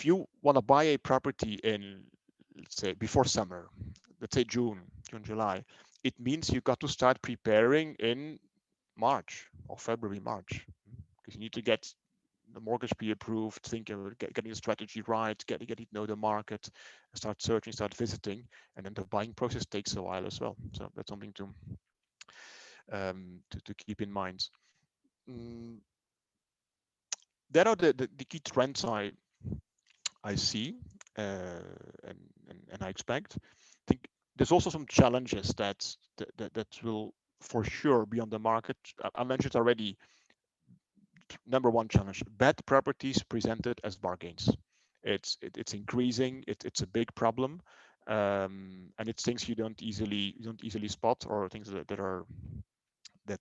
you want to buy a property in, let's say, before summer, let's say July, it means you got to start preparing in March or February, March, because you need to get the mortgage pre-approved, getting the strategy right, getting to know the market, start searching, start visiting, and then the buying process takes a while as well. So that's something to keep in mind. There are the key trends I see and I expect. I think there's also some challenges that will for sure be on the market. I mentioned already. Number one challenge: bad properties presented as bargains. It's increasing. It's a big problem, and it's things you don't easily spot, or things that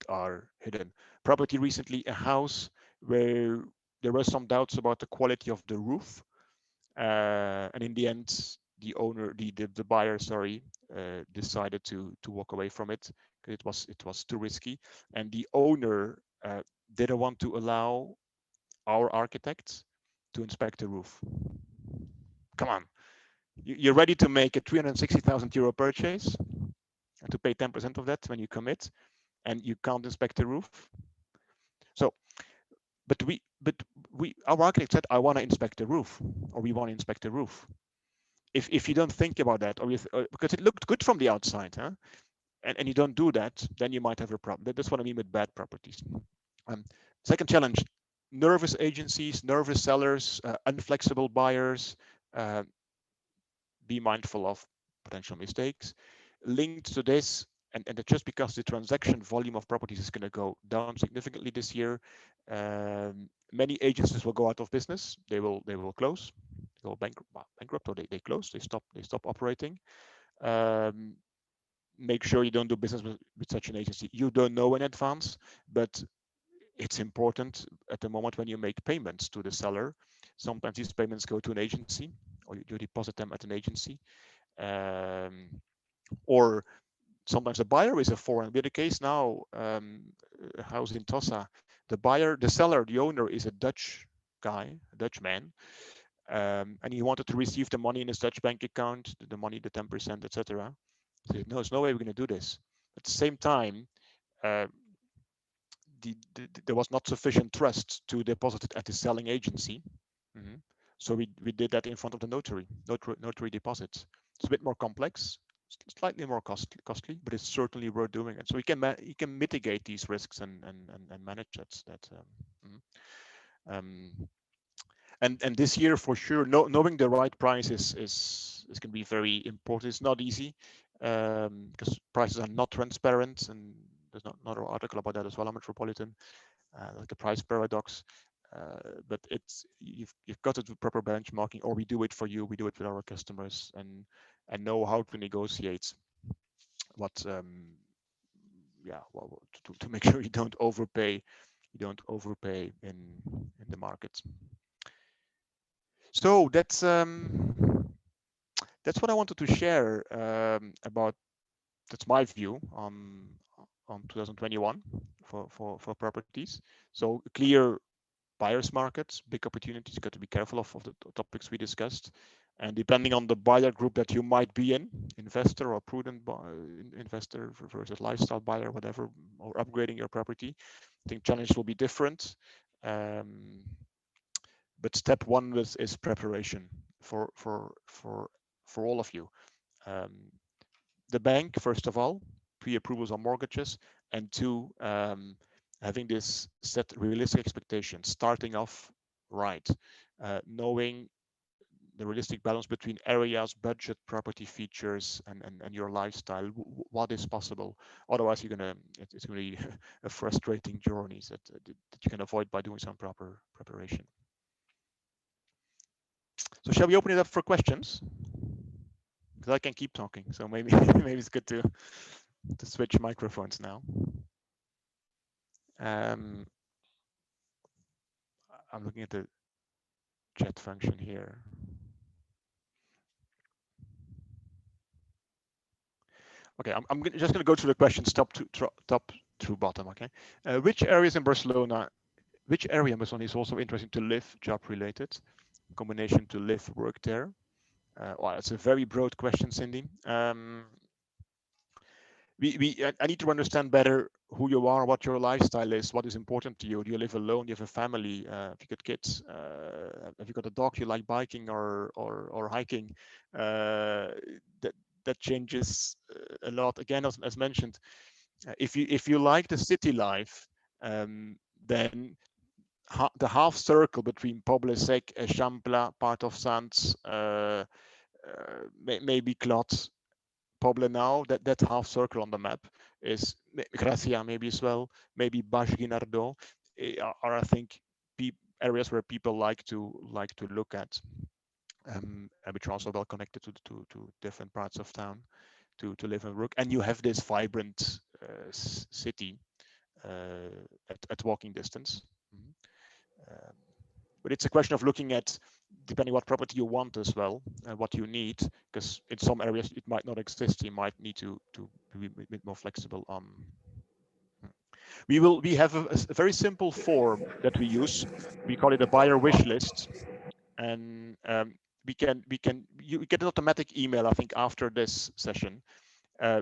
are hidden. Property recently, a house where there were some doubts about the quality of the roof, and in the end, the buyer, sorry, decided to walk away from it because it was too risky, and the owner didn't want to allow our architects to inspect the roof. Come on, you're ready to make a 360,000 euro purchase and to pay 10% of that when you commit, and you can't inspect the roof. So, but our architect said, I want to inspect the roof, or we want to inspect the roof. If you don't think about that, or because it looked good from the outside, huh? And you don't do that, then you might have a problem. That's what I mean with bad properties. Second challenge: nervous agencies, nervous sellers, unflexible buyers. Be mindful of potential mistakes. Linked to this, and just because the transaction volume of properties is going to go down significantly this year, many agencies will go out of business. They will close. They will bankrupt, or they close. They stop operating. Make sure you don't do business with such an agency. You don't know in advance, but it's important at the moment when you make payments to the seller. Sometimes these payments go to an agency, or you deposit them at an agency, or sometimes the buyer is a foreign. We had a case now, a house in Tossa. The seller, the owner is a Dutch guy, a Dutch man, and he wanted to receive the money in his Dutch bank account, the money, the 10%, etc. So no, there's no way we're going to do this. At the same time, uh, there was not sufficient trust to deposit it at the selling agency. Mm-hmm. So we did that in front of the notary deposits. It's a bit more complex, slightly more costly, but it's certainly worth doing it. So you can mitigate these risks and manage that. Um, and this year for sure, knowing the right price is going to be very important. It's not easy because prices are not transparent, and there's not another article about that as well on Metropolitan, like the price paradox. But you've got to do proper benchmarking, or we do it for you. We do it with our customers, and know how to negotiate what yeah, well, to make sure you don't overpay. You don't overpay in the market. So that's what I wanted to share about. That's my view on 2021 for properties. So clear buyer's markets, big opportunities. You got to be careful of the topics we discussed, and depending on the buyer group that you might be in, investor or prudent investor versus lifestyle buyer, whatever, or upgrading your property, I think challenge will be different. But step one is preparation for all of you. Um, the bank, first of all, pre-approvals on mortgages, and two, having this set realistic expectations, starting off right, knowing the realistic balance between areas, budget, property features, and your lifestyle. What is possible? Otherwise, it's going to be a frustrating journey that you can avoid by doing some proper preparation. So shall we open it up for questions? Because I can keep talking, so maybe maybe it's good to switch microphones now. Um, I'm looking at the chat function here. Okay, I'm just going to go through the questions top to bottom. Okay, which areas in Barcelona? Which area in Barcelona is also interesting to live, job related? Combination to live, work there. Well, it's a very broad question, Cindy. I need to understand better who you are, what your lifestyle is, what is important to you. Do you live alone? Do you have a family? If you got kids, have you got a dog? You like biking or hiking? That changes a lot. Again, as mentioned, if you like the city life, then the half circle between Poble Sec, Eixample, part of Sants, maybe Clot, Poblenou, that half circle on the map is Gracia maybe as well, maybe Baix Guinardó are I think areas where people like to look at, which are also well connected to different parts of town to live and work. And you have this vibrant city at walking distance. But it's a question of looking at, depending what property you want as well, and what you need, because in some areas it might not exist. You might need to be a bit more flexible on. We have a very simple form that we use. We call it a buyer wish list, and you get an automatic email, I think, after this session.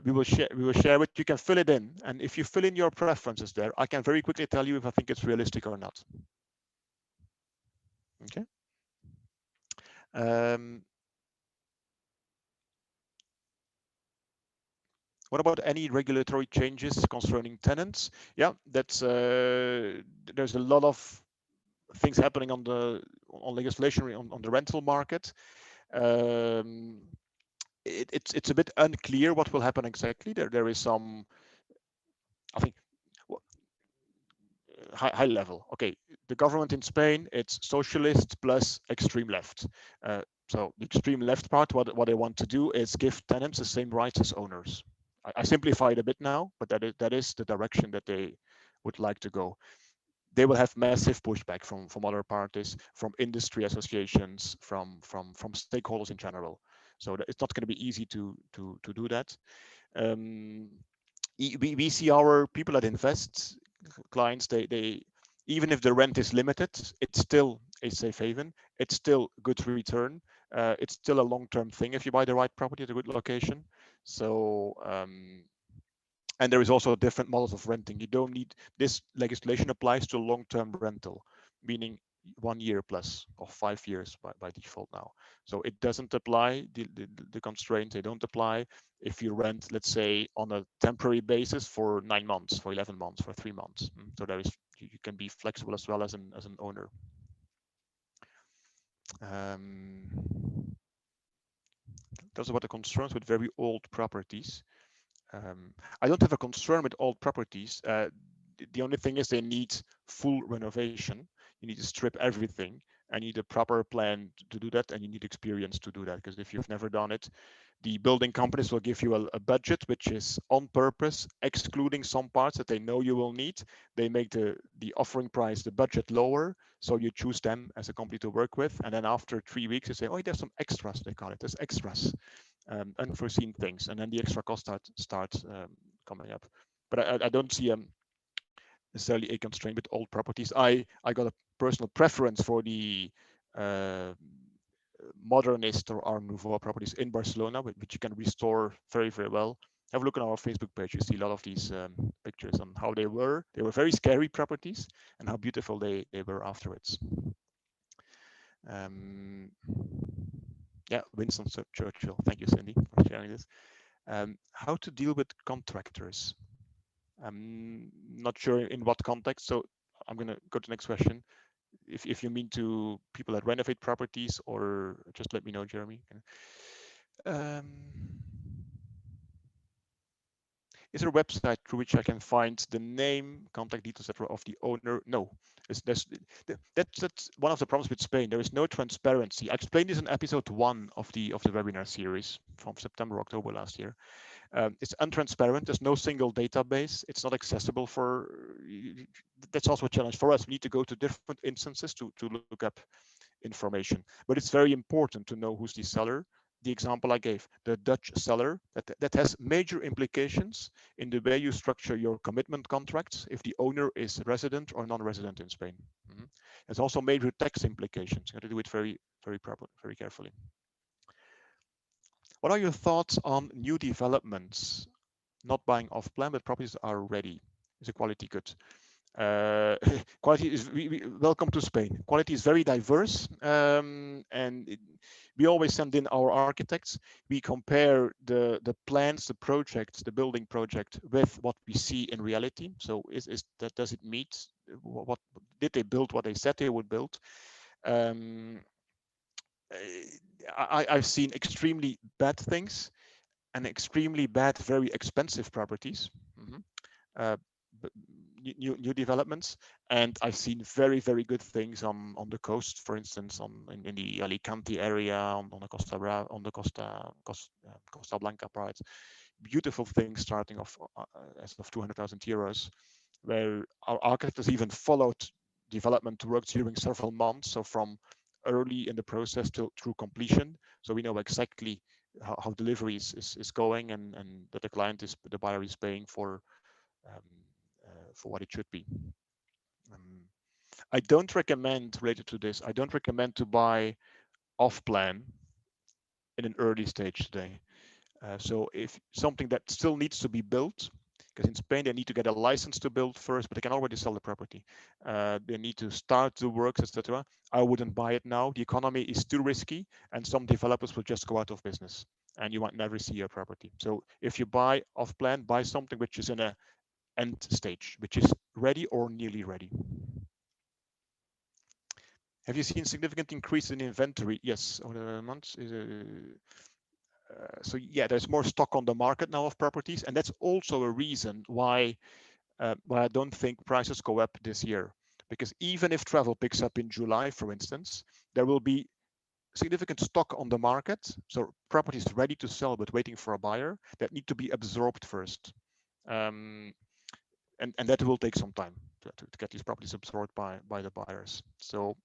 We will share it. You can fill it in, and if you fill in your preferences there, I can very quickly tell you if I think it's realistic or not. Okay. What about any regulatory changes concerning tenants? Yeah, that's there's a lot of things happening on legislation on the rental market. It's a bit unclear what will happen exactly. There is some, I think, high level. Okay, the government in Spain, it's socialist plus extreme left. So the extreme left part, what they want to do is give tenants the same rights as owners. I simplified a bit now, but that is the direction that they would like to go. They will have massive pushback from other parties, from industry associations, from stakeholders in general. So it's not going to be easy to do that. We see our people that invest, clients, they even if the rent is limited, it's still a safe haven. It's still good return. It's still a long-term thing if you buy the right property at a good location. So and there is also different models of renting. You don't need, this legislation applies to long-term rental, meaning 1 year plus or 5 years by default now. So it doesn't apply, the constraints, they don't apply if you rent, let's say, on a temporary basis for 9 months, for 11 months, for 3 months. So there is, you can be flexible as well as an owner. Those are what the concerns with very old properties. I don't have a concern with old properties. The only thing is they need full renovation. You need to strip everything. I need a proper plan to do that, and you need experience to do that. Because if you've never done it, the building companies will give you a budget which is on purpose, excluding some parts that they know you will need. They make the offering price, the budget lower, so you choose them as a company to work with. And then after 3 weeks, they say, oh, there's some extras, they call it. There's extras. Unforeseen things, and then the extra cost starts coming up. But I don't see necessarily a constraint with old properties. I got a personal preference for the uh, modernist or Art Nouveau properties in Barcelona, which you can restore very, very well. Have a look on our Facebook page. You see a lot of these pictures on how they were. They were very scary properties, and how beautiful they were afterwards. Yeah, Winston Churchill. Thank you, Cindy, for sharing this. How to deal with contractors. I'm not sure in what context, so I'm going to go to the next question. If you mean to people that renovate properties, or just let me know, Jeremy. Is there a website through which I can find the name, contact details, etc., of the owner? No. That's one of the problems with Spain. There is no transparency. I explained this in episode 1 of the webinar series from September, October last year. It's untransparent. There's no single database. It's not accessible for. That's also a challenge for us. We need to go to different instances to look up information. But it's very important to know who's the seller. The example I gave, the Dutch seller, that has major implications in the way you structure your commitment contracts if the owner is resident or non-resident in Spain. There's also major tax implications. You have to do it very, very properly, very carefully. What are your thoughts on new developments? Not buying off plan, but properties are ready. Is the quality good? Quality is welcome to Spain. Quality is very diverse, and we always send in our architects. We compare the plans, the projects, the building project with what we see in reality. So is that, does it meet what did they build what they said they would build? I've seen extremely bad things and extremely bad, very expensive properties. New developments, and I've seen very, very good things on the coast, for instance, in the Alicante area, on the Costa Blanca part. Beautiful things starting off as of 200,000 euros, where our architects even followed development work during several months, so from early in the process through completion, so we know exactly how delivery is going, and that the buyer is paying for what it should be. I don't recommend, related to this, I don't recommend to buy off plan in an early stage today. So if something that still needs to be built, because in Spain they need to get a license to build first, but they can already sell the property. They need to start the works, etc. I wouldn't buy it now. The economy is too risky, and some developers will just go out of business, and you might never see your property. So if you buy off plan, buy something which is in a end stage, which is ready or nearly ready. Have you seen significant increase in inventory? Yes, over the months. So yeah, there's more stock on the market now of properties, and that's also a reason why I don't think prices go up this year. Because even if travel picks up in July, for instance, there will be significant stock on the market, so properties ready to sell but waiting for a buyer that need to be absorbed first. And that will take some time to get these properties absorbed by the buyers. So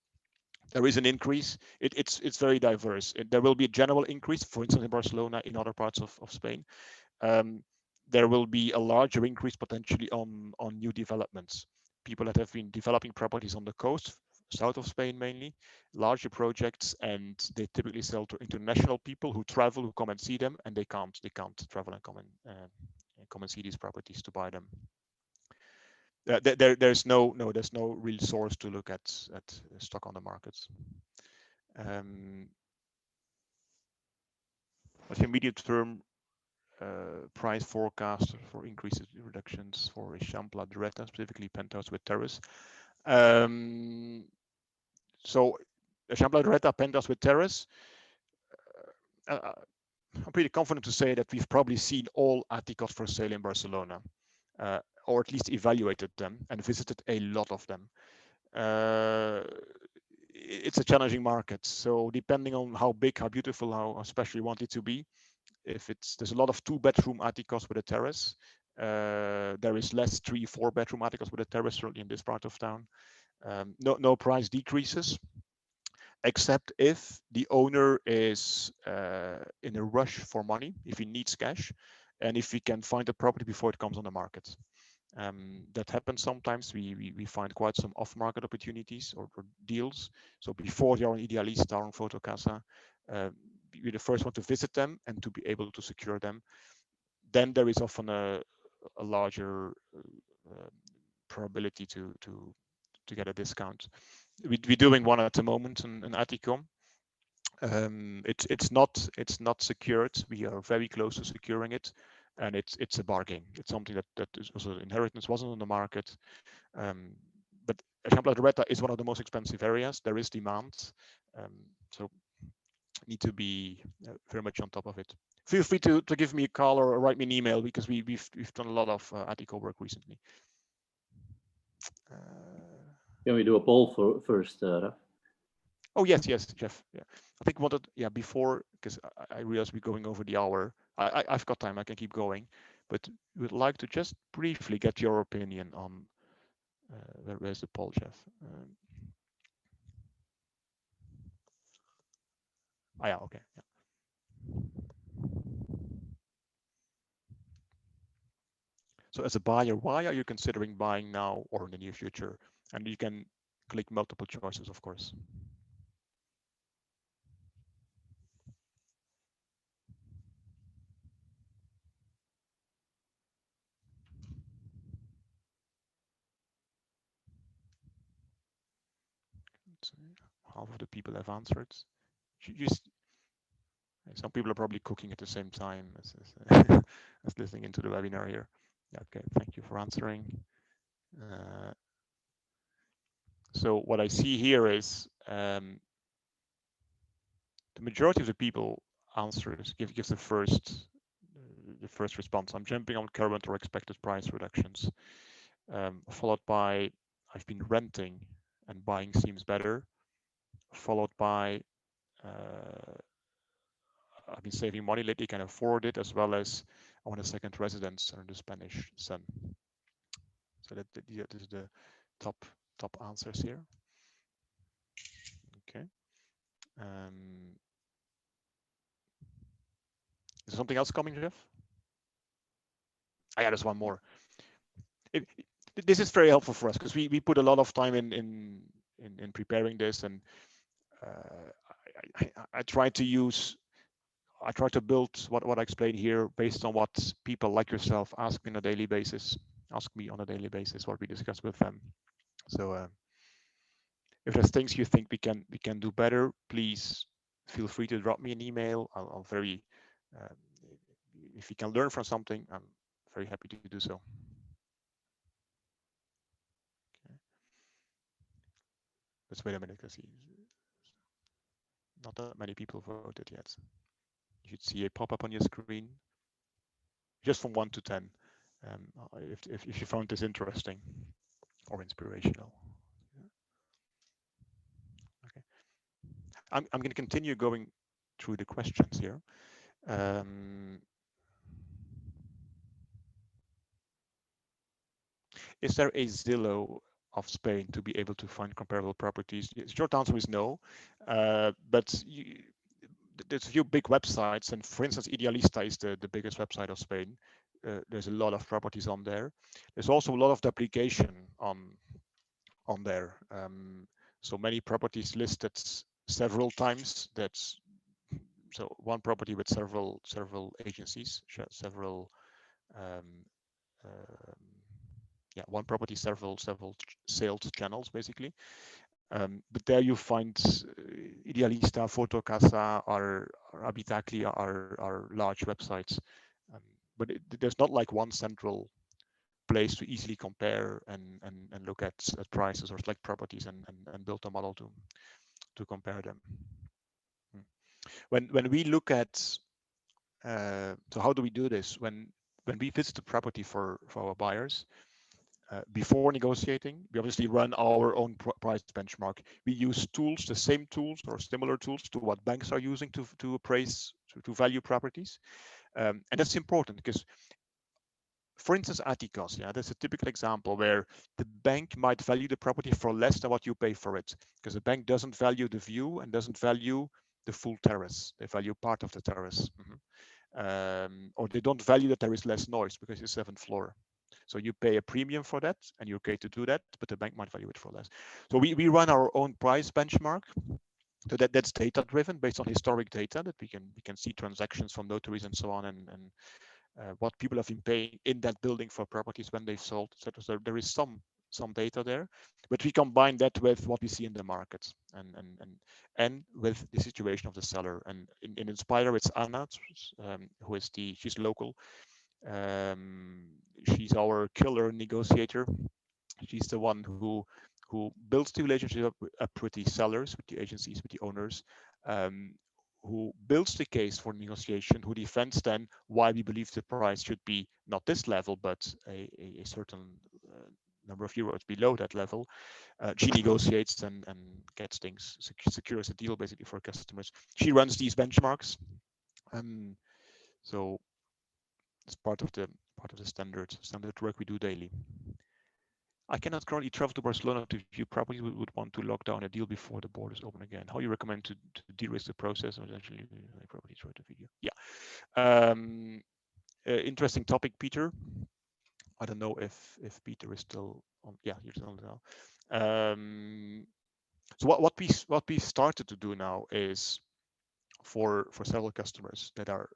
there is an increase. It's very diverse. There will be a general increase, for instance, in Barcelona, in other parts of Spain. There will be a larger increase potentially on new developments. People that have been developing properties on the coast, south of Spain mainly, larger projects, and they typically sell to international people who travel, who come and see them, and they can't travel and come and see these properties to buy them. There's no real source to look at stock on the markets. What's your immediate term price forecast for increases reductions for Eixample Diretta, specifically penthouse with terrace? So Eixample Diretta penthouse with terrace. I'm pretty confident to say that we've probably seen all atticos for sale in Barcelona, or at least evaluated them and visited a lot of them. It's a challenging market, so depending on how big, how beautiful, how special you want it to be, if there's a lot of 2-bedroom atticos with a terrace, there is less 3-4-bedroom atticos with a terrace, certainly in this part of town. No price decreases, except if the owner is in a rush for money, if he needs cash, and if we can find a property before it comes on the market. That happens sometimes. We find quite some off-market opportunities or deals. So before you're on Idealista or on Fotocasa, we're the first one to visit them and to be able to secure them. Then there is often a larger probability to get a discount. We're doing one at the moment in Atticom. It's not secured. We are very close to securing it, and it's a bargain. It's something that is also inheritance, wasn't on the market. But Eixample Diretta is one of the most expensive areas. There is demand, so need to be very much on top of it. Feel free to give me a call or write me an email, because we've done a lot of Attico work recently. Can we do a poll first, Raf? Oh yes, Jeff. Yeah, I think before, because I realize we're going over the hour. I've got time. I can keep going, but we'd like to just briefly get your opinion on where's the poll, Jeff? Yeah, okay. Yeah. So as a buyer, why are you considering buying now or in the near future? And you can click multiple choices, of course. Half of the people have answered. Some people are probably cooking at the same time as as listening into the webinar here. Yeah, okay, thank you for answering. So what I see here is the majority of the people answers gives the first response. I'm jumping on current or expected price reductions, followed by I've been renting and buying seems better, followed by I've been saving money lately, can afford it, as well as I want a second residence under the Spanish sun. So that is the top answers here. Okay. Is there something else coming, Jeff? Yeah, there's one more. This is very helpful for us, because we put a lot of time in preparing this, and I try to build what I explain here based on what people like yourself ask me on a daily basis, what we discuss with them. So if there's things you think we can do better, please feel free to drop me an email. I'll very if you can learn from something, I'm very happy to do so. Okay. Let's wait a minute, because not that many people voted yet. You should see a pop-up on your screen, just from 1 to 10, if you found this interesting or inspirational. Okay, I'm going to continue going through the questions here. Is there a Zillow of Spain to be able to find comparable properties? The short answer is no, but there's a few big websites, and for instance, Idealista is the biggest website of Spain. There's a lot of properties on there. There's also a lot of duplication on there. So many properties listed several times. That's so one property with several agencies, several um, um, yeah, one property, several sales channels basically. But there you find Idealista, Fotocasa, or Habitacli are large websites. Um, but there's not like one central place to easily compare and look at prices or select properties and build a model to compare them. When we look at so how do we do this? When we visit the property for our buyers, before negotiating, we obviously run our own price benchmark. We use tools, the same tools or similar tools to what banks are using to appraise, to value properties. And that's important because, for instance, Atticus, yeah, that's a typical example where the bank might value the property for less than what you pay for it, because the bank doesn't value the view and doesn't value the full terrace. They value part of the terrace. Or they don't value that there is less noise because it's 7th floor. So you pay a premium for that and you're okay to do that, but the bank might value it for less. So we run our own price benchmark. So that's data driven based on historic data that we can see transactions from notaries and so on, and what people have been paying in that building for properties when they've sold, etc. So there is some data there, but we combine that with what we see in the market and with the situation of the seller. And in Inspire, it's Anna, who is she's local. She's our killer negotiator. She's the one who builds the relationship up with the sellers, with the agencies, with the owners, who builds the case for negotiation, who defends then why we believe the price should be not this level, but a certain number of euros below that level. She negotiates and gets things, secures a deal basically for customers. She runs these benchmarks. So it's part of the standard work we do daily. I cannot currently travel to Barcelona to view properties. We would want to lock down a deal before the borders open again. How you recommend to de-risk the process or actually property through the video? Yeah, interesting topic, Peter. I don't know if Peter is still on. Yeah, you're still on now. So what we started to do now is for several customers that are,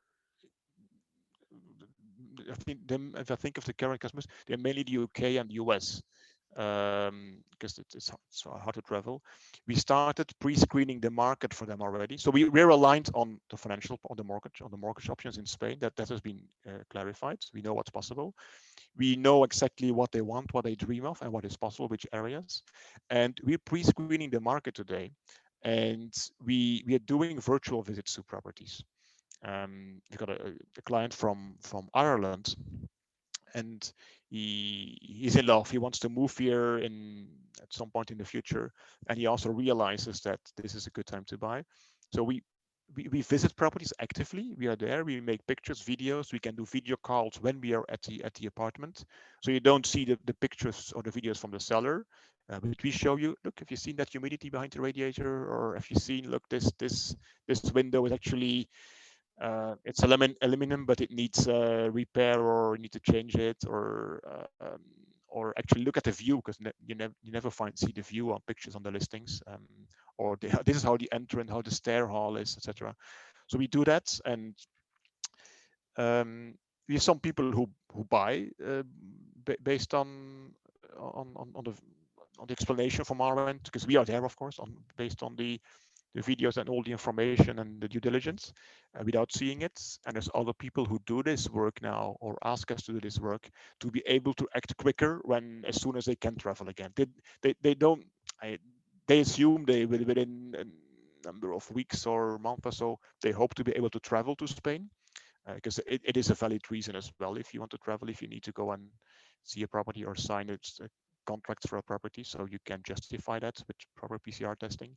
if I think of the current customers, they're mainly the UK and the US, because it's hard to travel. We started pre-screening the market for them already. So we're aligned on the mortgage options in Spain. That has been clarified. We know what's possible. We know exactly what they want, what they dream of, and what is possible, which areas. And we're pre-screening the market today. And we are doing virtual visits to properties. We've got a client from Ireland, and he's in love. He wants to move here at some point in the future, and he also realizes that this is a good time to buy. So we visit properties actively. We are there. We make pictures, videos. We can do video calls when we are at the apartment. So you don't see the pictures or the videos from the seller, but we show you. Look, have you seen that humidity behind the radiator? Or have you seen? Look, this window is actually it's aluminum, but it needs repair, or you need to change it, or actually look at the view, because you never see the view on pictures on the listings, or this is how the entrance, how the stair hall is, etc. So we do that, and we have some people who buy based on the explanation from our end, because we are there, of course, based on the videos and all the information and the due diligence without seeing it. And there's other people who do this work now, or ask us to do this work, to be able to act quicker as soon as they can travel again. They don't, they assume they will, within a number of weeks or months or so, they hope to be able to travel to Spain, because it is a valid reason as well. If you want to travel, if you need to go and see a property or sign contracts for a property, so you can justify that with proper PCR testing.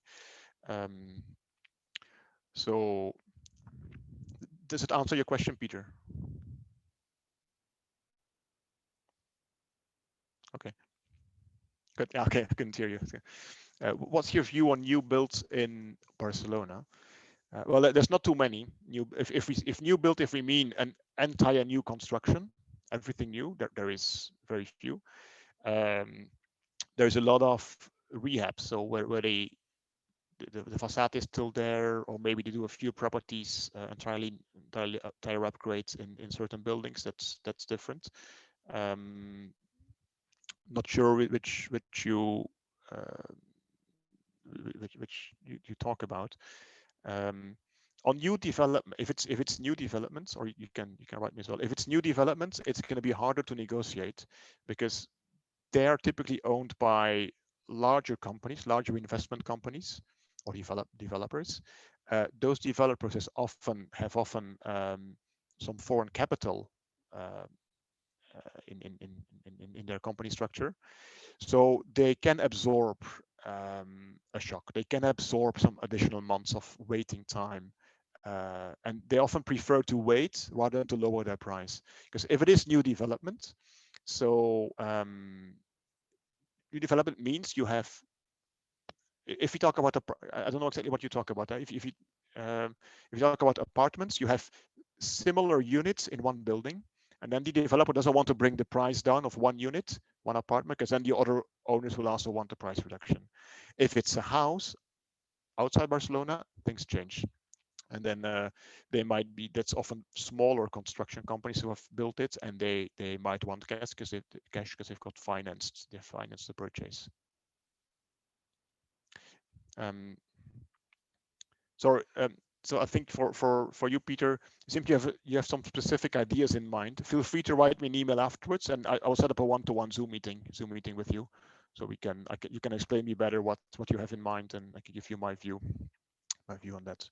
So does it answer your question, Peter? Okay. Good. Yeah, okay, I couldn't hear you. What's your view on new builds in Barcelona? Well, there's not too many new. If new build, if we mean an entire new construction, everything new, there is very few. There's a lot of rehab, so where the facade is still there, or maybe they do a few properties, entirely entire upgrades in certain buildings. That's different. Not sure which you you talk about. On new development, if it's new developments, or you can write me as well. If it's new developments, it's going to be harder to negotiate because they are typically owned by larger companies, larger investment companies, or developers. Those developers have often some foreign capital uh, in their company structure, so they can absorb a shock. They can absorb some additional months of waiting time, and they often prefer to wait rather than to lower their price. Because if it is new development, so new development means you have. If you talk about I don't know exactly what you talk about. If you talk about apartments, you have similar units in one building, and then the developer doesn't want to bring the price down of one unit, one apartment, because then the other owners will also want the price reduction. If it's a house outside Barcelona, things change. And then they might be, that's often smaller construction companies who have built it, and they might want cash because they've got they financed the purchase. Um, so so I think for you, Peter, it seems you have some specific ideas in mind. Feel free to write me an email afterwards, and I will set up a one-to-one Zoom meeting with you, so you can explain me better what you have in mind, and I can give you my view on that.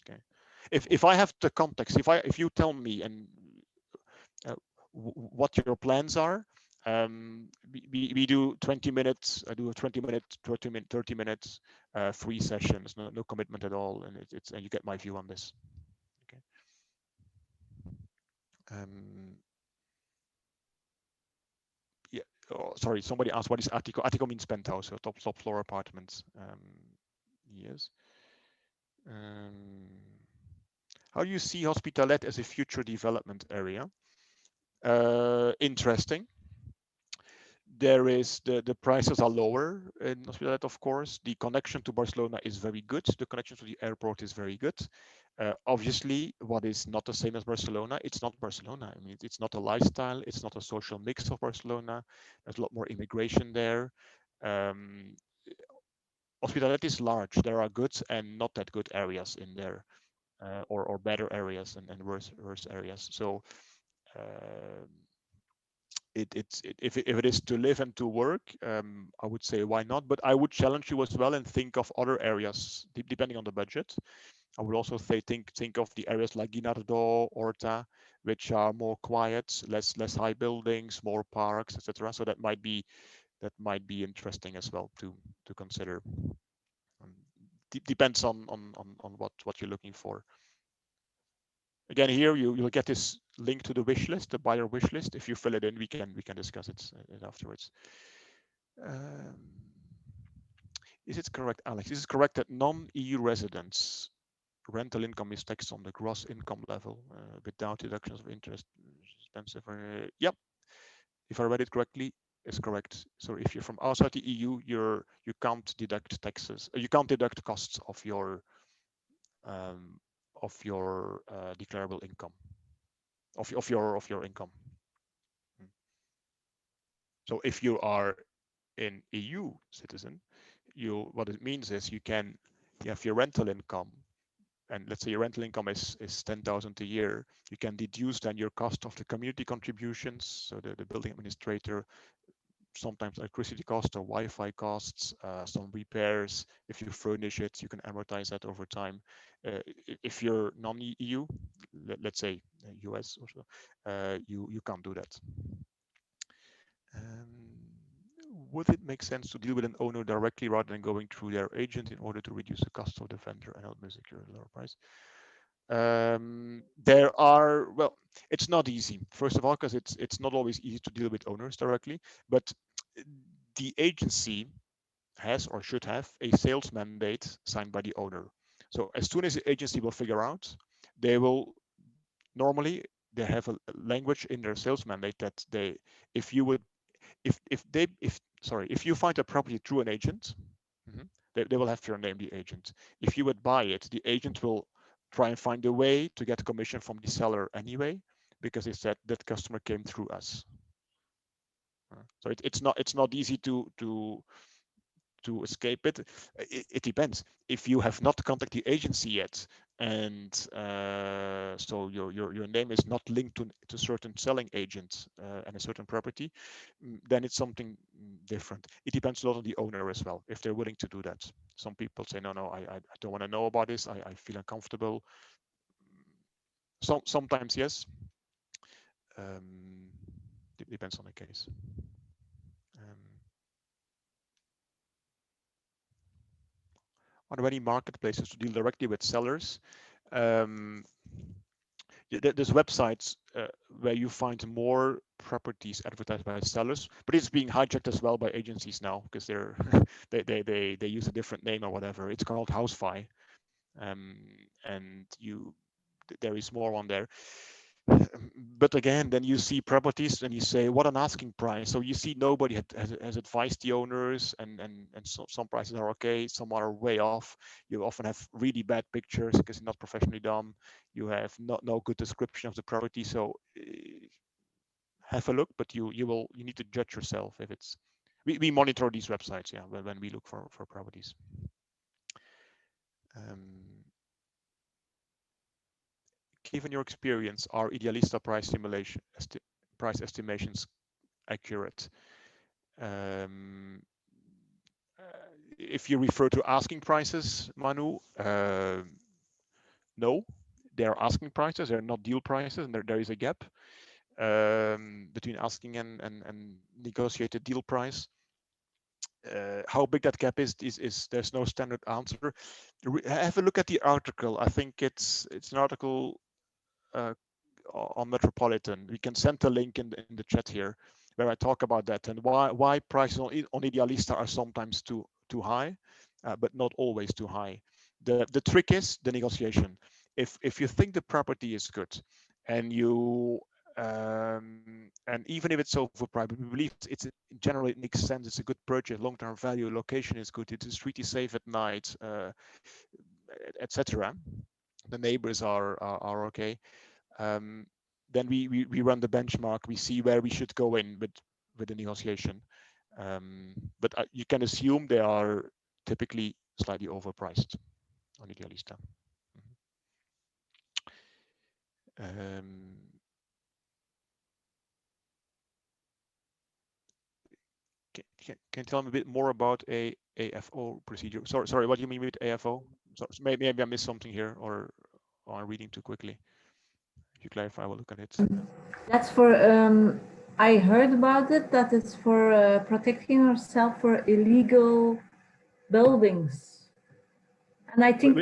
Okay. If I have the context, if you tell me and what your plans are, we do 20 minutes. I do a 20-minute, 30 minutes free sessions, no commitment at all, and and you get my view on this. Okay. Yeah. Oh, sorry, somebody asked what is Attico. Attico means penthouse, so top floor apartments. Yes. How do you see Hospitalet as a future development area? Interesting. There is the prices are lower in Hospitalet, of course. The connection to Barcelona is very good. The connection to the airport is very good. Obviously, what is not the same as Barcelona, it's not Barcelona. I mean, it's not a lifestyle. It's not a social mix of Barcelona. There's a lot more immigration there. Hospitalet is large. There are good and not that good areas in there, or better areas and worse areas. So if it is to live and to work, I would say why not? But I would challenge you as well and think of other areas depending on the budget. I would also say think of the areas like Guinardó, Horta, which are more quiet, less high buildings, more parks, etc. So that might be interesting as well to consider. Depends on what you're looking for. Again, here you'll get this link to the wish list, the buyer wish list. If you fill it in, we can discuss it afterwards. Is it correct, Alex? Is it correct that non-EU residents rental income is taxed on the gross income level without deductions of interest, expensive? Yep. If I read it correctly, it's correct. So if you're from outside the EU, you can't deduct taxes. You can't deduct costs of your declarable income, of your income. So if you are an EU citizen, what it means is you have your rental income, and let's say your rental income is 10,000 a year. You can deduce then your cost of the community contributions, so the building administrator, sometimes electricity costs or Wi-Fi costs, some repairs. If you furnish it, you can amortize that over time. If you're non-EU, let's say US or so, you can't do that. Would it make sense to deal with an owner directly rather than going through their agent in order to reduce the cost of the vendor and help them secure a lower price? Well, it's not easy. First of all, because it's not always easy to deal with owners directly, but the agency has or should have a sales mandate signed by the owner. So as soon as the agency will figure out, they will normally they have a language in their sales mandate that if you would if you find a property through an agent, they will have your name, the agent. If you would buy it, the agent will try and find a way to get commission from the seller anyway, because they said that customer came through us. So it's not easy to escape it. It depends. If you have not contacted the agency yet, and so your name is not linked to certain selling agent and a certain property, then it's something different. It depends a lot on the owner as well, if they're willing to do that. Some people say, no, I don't want to know about this. I feel uncomfortable. Sometimes yes. It depends on the case. Are there any marketplaces to deal directly with sellers? There's websites where you find more properties advertised by sellers, but it's being hijacked as well by agencies now, because they're they use a different name or whatever. It's called Housefy, and there is more on there. But again, then you see properties and you say, what an asking price. So you see nobody has advised the owners, and so some prices are okay, some are way off. You often have really bad pictures because it's not professionally done. You have no good description of the property. So have a look, but you need to judge yourself if it's. We monitor these websites, yeah, when we look for properties. Given your experience, are Idealista price estimations accurate? If you refer to asking prices, Manu, no, they're asking prices, they're not deal prices, and there is a gap between asking and negotiated deal price. How big that gap is there's no standard answer. Have a look at the article. I think it's an article on Metropolitan. We can send a link in the chat here where I talk about that and why prices on Idealista are sometimes too high, but not always too high. The trick is the negotiation. If you think the property is good, and you and even if it's overpriced, we believe it's generally it makes sense. It's a good purchase, long-term value, location is good, it is streety safe at night, etc. The neighbors are okay. Then we run the benchmark. We see where we should go in with the negotiation. But you can assume they are typically slightly overpriced on Idealista. Can you tell me a bit more about a AFO procedure? Sorry, what do you mean with AFO? So maybe I missed something here, or I'm reading too quickly. If you clarify, we'll look at it. That's for, I heard about it, that it's for protecting yourself for illegal buildings. And I think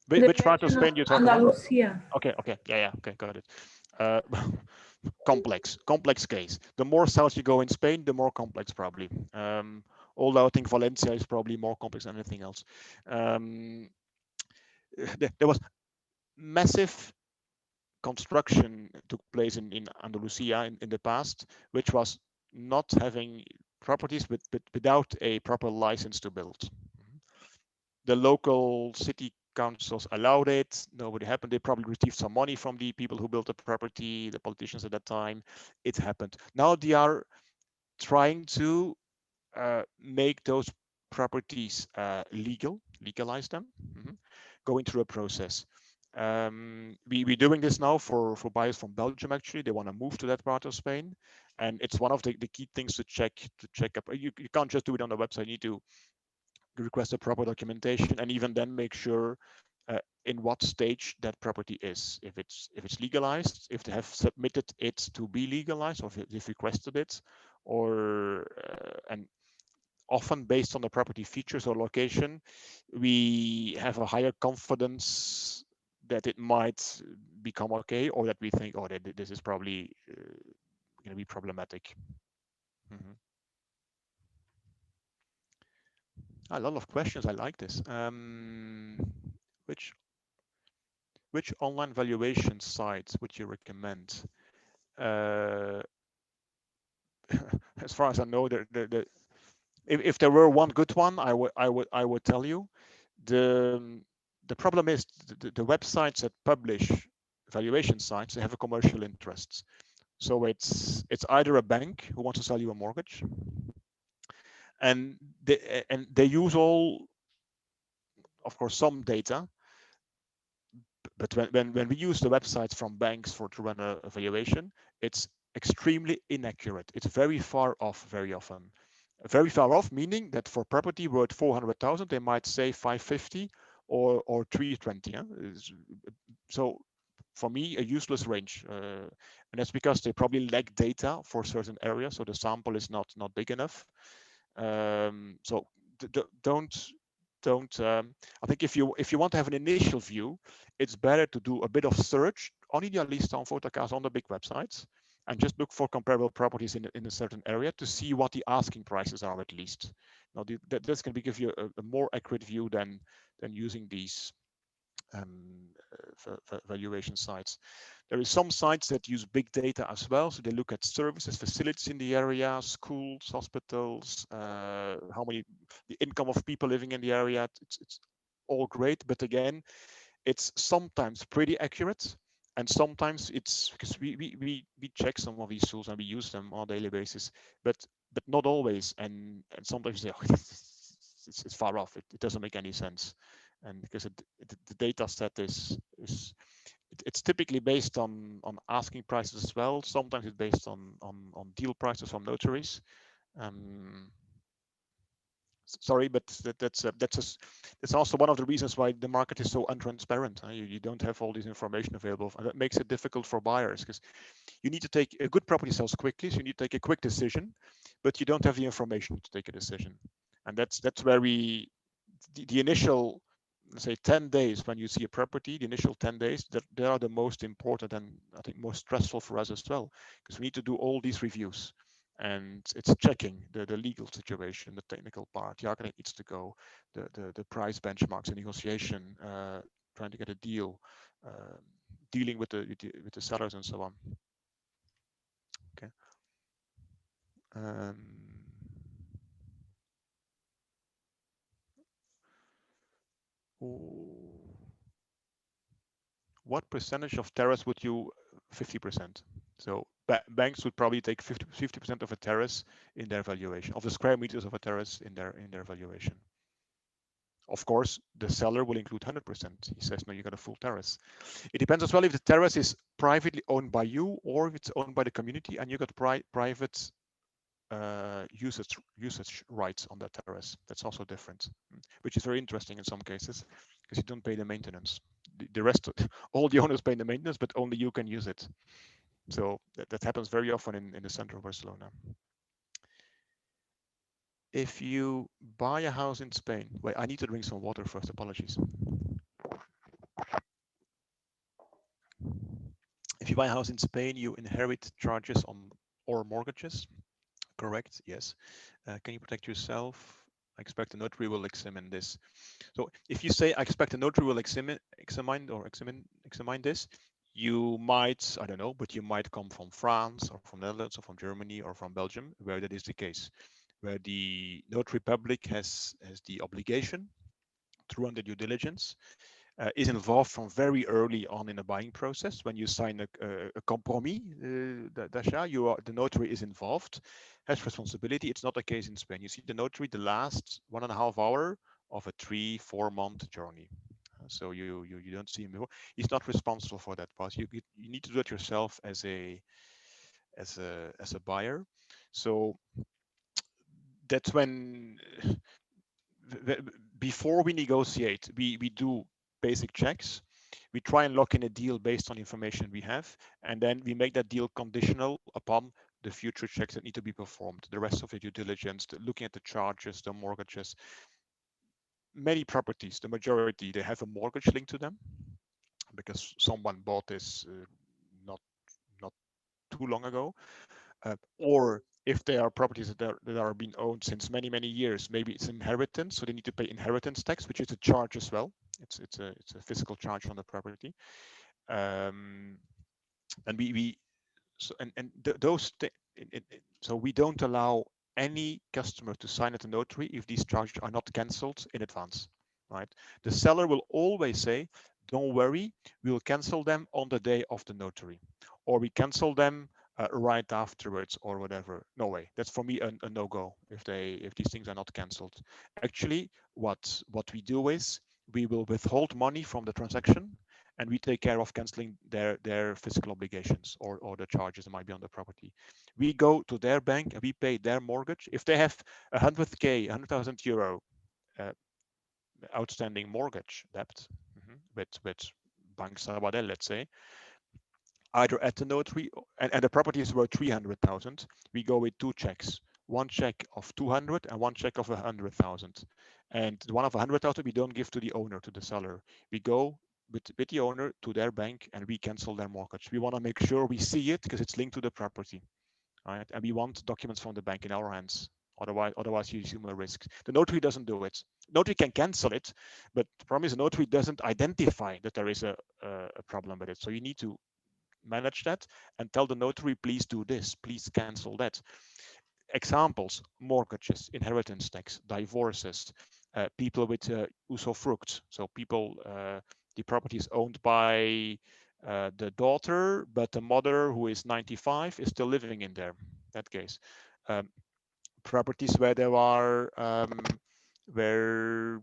which part of Spain do you talk Andalusia. about? Okay, yeah, okay, got it. Complex case. The more south you go in Spain, the more complex probably. Although I think Valencia is probably more complex than anything else. There was massive construction took place in Andalusia in the past, which was not having properties but without a proper license to build. The local city councils allowed it. Nobody happened. They probably received some money from the people who built the property, the politicians at that time. It happened. Now they are trying to make those properties legalize them, going through a process. We're doing this now for buyers from Belgium. Actually, they want to move to that part of Spain, and it's one of the key things to check up. You can't just do it on the website. You need to request a proper documentation, and even then make sure in what stage that property is. If it's legalized, if they have submitted it to be legalized, or if they've requested it, or and often based on the property features or location, we have a higher confidence that it might become okay, or that we think, oh, this is probably going to be problematic. A lot of questions. I like this. Which online valuation sites would you recommend? as far as I know, if there were one good one, I would tell you. The problem is the websites that publish valuation sites, they have a commercial interest. So it's either a bank who wants to sell you a mortgage, and they use all, of course, some data. But when we use the websites from banks to run a valuation, it's extremely inaccurate. It's very far off very often. Very far off, meaning that for property worth 400,000, they might say 550 or 320. Yeah? So for me, a useless range, and that's because they probably lack data for certain areas, so the sample is not big enough. So don't. I think if you want to have an initial view, it's better to do a bit of search on Idealista, on Photocast, on the big websites, and just look for comparable properties in a certain area to see what the asking prices are at least. Now, this can give you a more accurate view than using these valuation sites. There is some sites that use big data as well, so they look at services, facilities in the area, schools, hospitals, the income of people living in the area. It's all great, but again, it's sometimes pretty accurate, and sometimes it's because we check some of these tools and we use them on a daily basis, but not always, and sometimes you say, oh, it's far off. It doesn't make any sense, and because the data set it's typically based on asking prices as well. Sometimes it's based on deal prices from notaries. Sorry, but that's also one of the reasons why the market is so untransparent. You don't have all this information available, and that makes it difficult for buyers, because you need to take a good property sells quickly, so you need to take a quick decision, but you don't have the information to take a decision, and that's where the initial, let's say, 10 days when you see a property, the initial 10 days, they are the most important and I think most stressful for us as well, because we need to do all these reviews. And it's checking the legal situation, the technical part, the architect needs to go, the price benchmarks, the negotiation, trying to get a deal, dealing with the sellers and so on. Okay. What percentage of terrace would you? 50%. So banks would probably take 50% of a terrace in their valuation, of the square meters of a terrace in their valuation. Of course, the seller will include 100%. He says, no, you got a full terrace. It depends as well if the terrace is privately owned by you or if it's owned by the community and you got private usage rights on that terrace. That's also different, which is very interesting in some cases because you don't pay the maintenance. The rest, all the owners pay the maintenance, but only you can use it. So that happens very often in the center of Barcelona. If you buy a house in Spain, wait, I need to drink some water first, apologies. If you buy a house in Spain, you inherit charges on or mortgages. Correct, yes. Can you protect yourself? I expect a notary will examine this. So if you say, I expect a notary will examine this, you might, I don't know, but you might come from France or from Netherlands or from Germany or from Belgium, where that is the case, where the notary public has the obligation to run the due diligence, is involved from very early on in the buying process. When you sign a compromis d'achat, the notary is involved, has responsibility. It's not the case in Spain. You see the notary the last 1.5 hour of a 3-4 month journey. So you don't see him. He's not responsible for that part. You need to do it yourself as a buyer. So that's when, before we negotiate, we do basic checks. We try and lock in a deal based on information we have, and then we make that deal conditional upon the future checks that need to be performed, the rest of the due diligence, looking at the charges, the mortgages. Many properties, the majority, they have a mortgage linked to them because someone bought this not too long ago, or if they are properties that are being owned since many years, maybe it's inheritance, so they need to pay inheritance tax, which is a charge as well. It's a fiscal charge on the property, and those So we don't allow any customer to sign at a notary if these charges are not cancelled in advance, right? The seller will always say, don't worry, we'll cancel them on the day of the notary, or we cancel them right afterwards or whatever. No way. That's for me a no-go if these things are not cancelled. Actually, what we do is we will withhold money from the transaction and we take care of canceling their fiscal obligations or the charges that might be on the property. We go to their bank and we pay their mortgage. If they have 100K, 100,000 euro uh, outstanding mortgage debt with Bank Sabadell, let's say, either at the notary and the property is worth 300,000, we go with two checks. One check of 200 and one check of 100,000. And the one of 100,000 we don't give to the owner, to the seller. We go with the owner to their bank and we cancel their mortgage. We want to make sure we see it because it's linked to the property, right? And we want documents from the bank in our hands. Otherwise you assume a risk. The notary doesn't do it. Notary can cancel it, but the problem is the notary doesn't identify that there is a problem with it. So you need to manage that and tell the notary, please do this, please cancel that. Examples: mortgages, inheritance tax, divorces, people with usufruct. So people, the property is owned by the daughter, but the mother, who is 95, is still living in there. That case. Um, Properties where there are where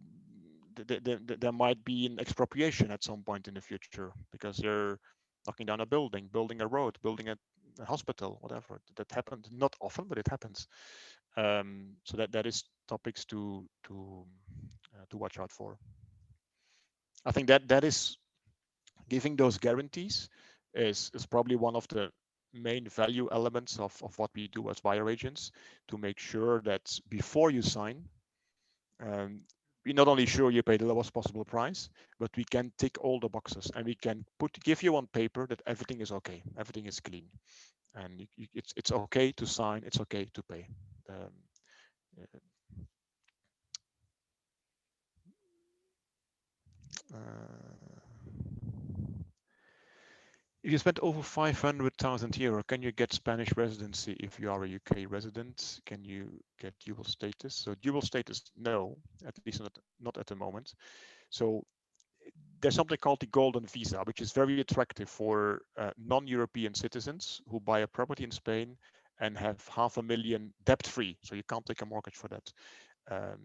there might be an expropriation at some point in the future because they're knocking down a building, building a road, building a hospital, whatever. That happens not often, but it happens. So that is topics to watch out for. I think that is giving those guarantees is probably one of the main value elements of what we do as buyer agents, to make sure that before you sign, we not only sure you pay the lowest possible price, but we can tick all the boxes and we can give you on paper that everything is okay, everything is clean, and it's okay to sign, it's okay to pay. Um, uh, If you spend over 500,000 euro, can you get Spanish residency if you are a UK resident? Can you get dual status? So dual status, no, at least not at the moment. So there's something called the golden visa, which is very attractive for non-European citizens who buy a property in Spain and have 500,000 debt-free. So you can't take a mortgage for that to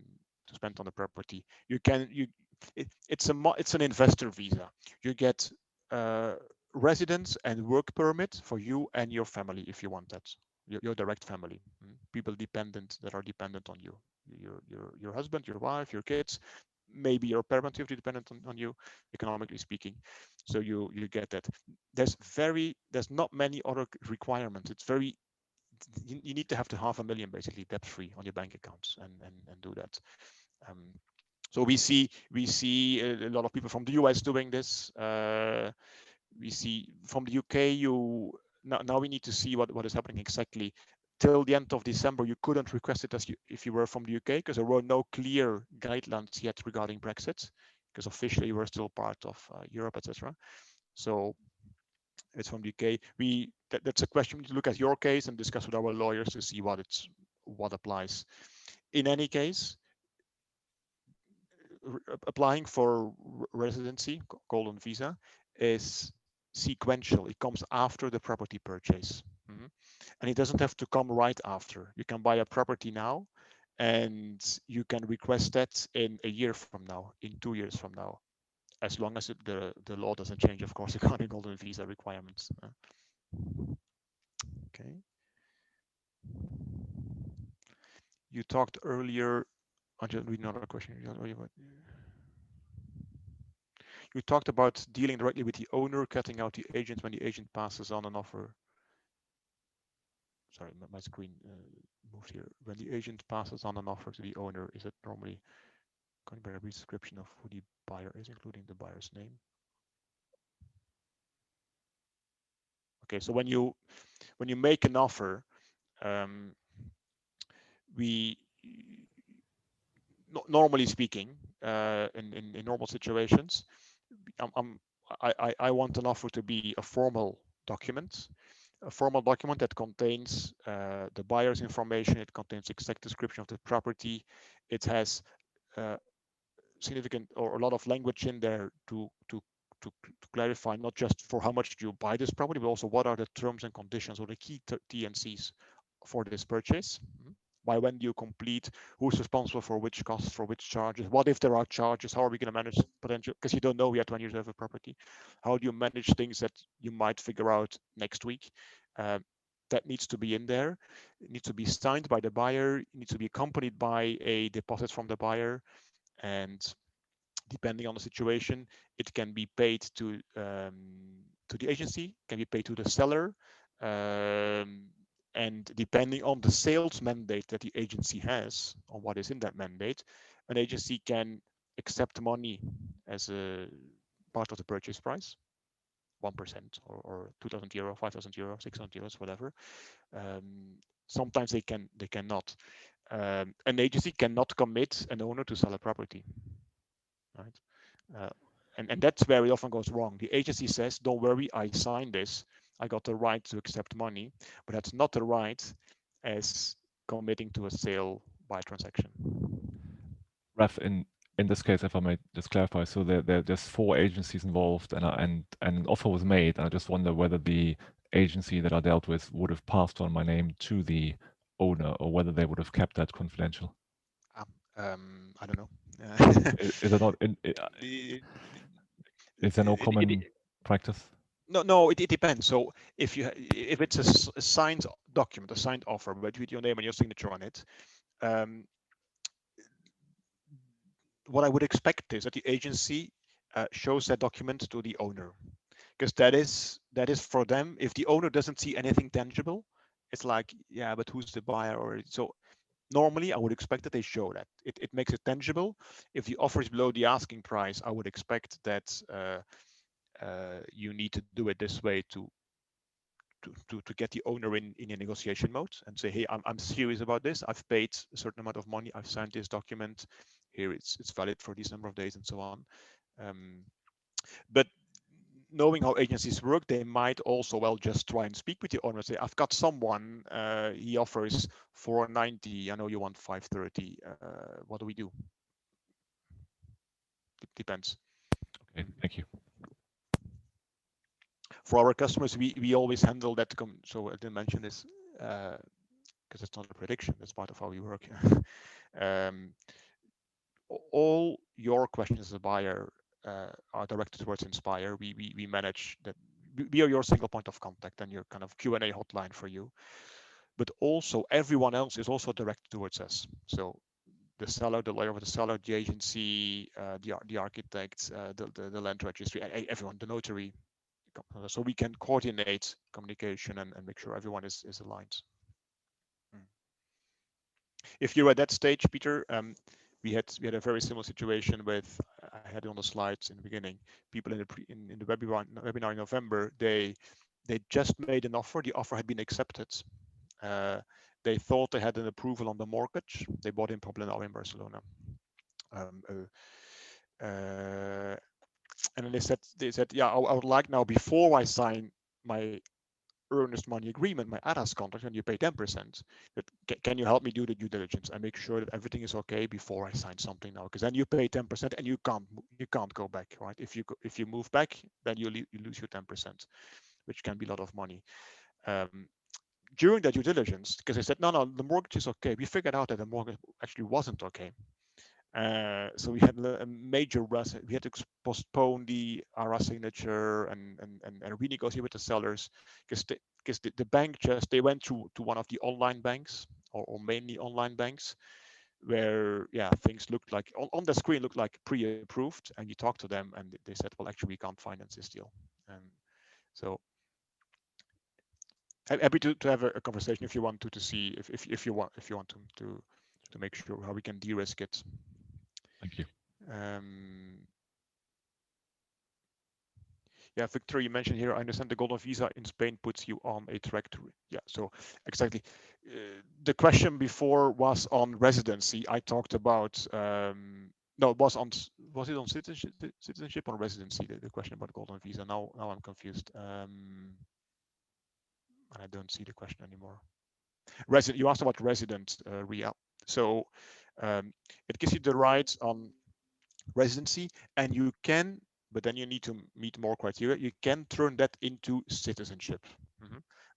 spend on the property. It's an investor visa. You get residence and work permit for you and your family if you want that. Your direct family, people that are dependent on you, your husband, your wife, your kids, maybe your parents if they're dependent on you, economically speaking. So you get that. There's not many other requirements. It's very, you need to have the 500,000 basically debt free on your bank accounts and do that. So we see a lot of people from the US doing this. We see from the UK, now we need to see what is happening exactly. Till the end of December, you couldn't request it if you were from the UK, because there were no clear guidelines yet regarding Brexit, because officially you were still part of Europe, etc. So it's from the UK. That's a question. We need to look at your case and discuss with our lawyers to see what applies. In any case, applying for residency, golden visa, is sequential. It comes after the property purchase. And it doesn't have to come right after. You can buy a property now and you can request that in a year from now, in 2 years from now, as long as the law doesn't change, of course, regarding golden visa requirements. Okay. You talked earlier, I'll just read another question. You talked about dealing directly with the owner, cutting out the agent when the agent passes on an offer. Sorry, my screen moved here. When the agent passes on an offer to the owner, is it normally going by a brief description of who the buyer is, including the buyer's name? Okay, so when you make an offer, we normally speaking, in normal situations, I want an offer to be a formal document, a formal document that contains the buyer's information. It contains exact description of the property. It has significant or a lot of language in there to clarify not just for how much you buy this property, but also what are the terms and conditions or the key T&Cs for this purchase. By when do you complete? Who's responsible for which costs, for which charges? What if there are charges? How are we going to manage potential? Because you don't know yet when you have a property. How do you manage things that you might figure out next week? That needs to be in there. It needs to be signed by the buyer. It needs to be accompanied by a deposit from the buyer. And depending on the situation, it can be paid to the agency, can be paid to the seller. And depending on the sales mandate that the agency has, on what is in that mandate, an agency can accept money as a part of the purchase price, 1% or 2,000 euro, 5,000 euro, 600 euros, whatever. Sometimes they cannot. An agency cannot commit an owner to sell a property, right? And that's where it often goes wrong. The agency says, "Don't worry, I signed this. I got the right to accept money," but that's not the right as committing to a sale by transaction. Raf, in this case, if I may just clarify, so there's 4 agencies involved, and an offer was made. And I just wonder whether the agency that I dealt with would have passed on my name to the owner, or whether they would have kept that confidential. I don't know. Is it not? Is there no common practice? No, it depends. So if it's a signed document, a signed offer, but with your name and your signature on it, what I would expect is that the agency shows that document to the owner, because that is for them. If the owner doesn't see anything tangible, it's like, yeah, but who's the buyer? Or so normally I would expect that they show that it makes it tangible. If the offer is below the asking price, I would expect that you need to do it this way to get the owner in a negotiation mode and say, hey, I'm serious about this. I've paid a certain amount of money. I've signed this document. Here it's valid for this number of days and so on. But knowing how agencies work, they might also well just try and speak with the owner and say, I've got someone, he offers 490. I know you want 530. What do we do? It depends. Okay, thank you. For our customers, we always handle that. So I didn't mention this because it's not a prediction. That's part of how we work. All your questions as a buyer are directed towards Inspire. We manage that. We are your single point of contact and your kind of Q&A hotline for you. But also everyone else is also directed towards us. So the seller, the lawyer of the seller, the agency, the architect, the land registry, everyone, the notary. So we can coordinate communication and make sure everyone is aligned. If you're at that stage, Peter, we had a very similar situation with, I had it on the slides in the beginning, people in the webinar in November, they just made an offer. The offer had been accepted. They thought they had an approval on the mortgage. They bought in Poblenou in Barcelona. And then they said, yeah, I would like now, before I sign my earnest money agreement, my ARAS contract, and you pay 10%, but can you help me do the due diligence and make sure that everything is okay before I sign something now? Because then you pay 10% and you can't go back, right? If you move back, then you lose your 10%, which can be a lot of money. During that due diligence, because they said, no, the mortgage is okay. We figured out that the mortgage actually wasn't okay. So we had a major rush. We had to postpone the ARA signature and renegotiate with the sellers, because the bank they went to one of the online banks or mainly online banks, where things looked like on the screen looked like pre-approved, and you talk to them and they said, well, actually we can't finance this deal. And so I'm happy to have a conversation if you want to see if you want to make sure how we can de-risk it. Thank you. Yeah, Victor, you mentioned here, I understand the golden visa in Spain puts you on a track to, so exactly. The question before was on residency. I talked about, no, was it on citizenship or residency, the question about golden visa? Now I'm confused. I don't see the question anymore. You asked about resident re-up. So it gives you the rights on residency, and you can, but then you need to meet more criteria. You can turn that into citizenship,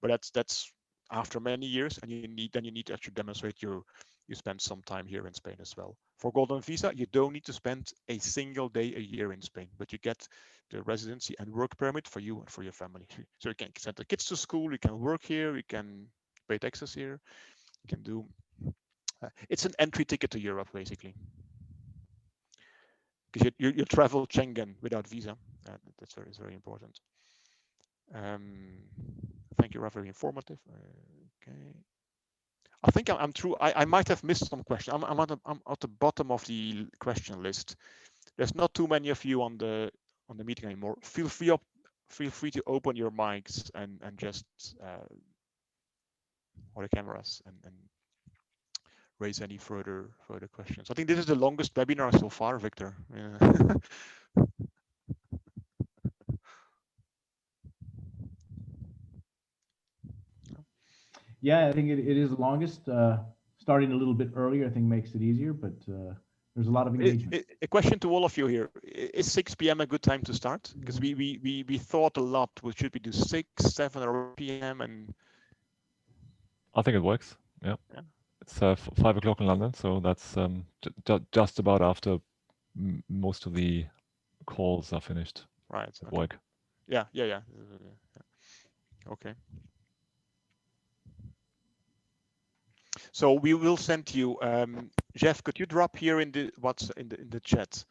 but that's after many years, and you need to actually demonstrate you spend some time here in Spain as well. For golden visa, you don't need to spend a single day a year in Spain, but you get the residency and work permit for you and for your family. So you can send the kids to school, you can work here, you can pay taxes here, you can do. It's an entry ticket to Europe, basically. Because you travel Schengen without visa. That's very important. Thank you, Rafa. Very informative. Okay. I think I'm through. I might have missed some questions. I'm at the bottom of the question list. There's not too many of you on the meeting anymore. Feel free to open your mics and just or the cameras and raise any further questions. I think this is the longest webinar so far, Victor. Yeah. Yeah, I think it is the longest. Starting a little bit earlier, I think makes it easier, but there's a lot of engagement. A question to all of you here: is 6 p.m. a good time to start? Because we thought a lot. Should we do 6, 7, or p.m. and I think it works. Yeah. It's 5 o'clock in London, so that's just about after most of the calls are finished. Right. At Okay. work. Yeah. Okay. So we will send you. Jeff, could you drop here in the chat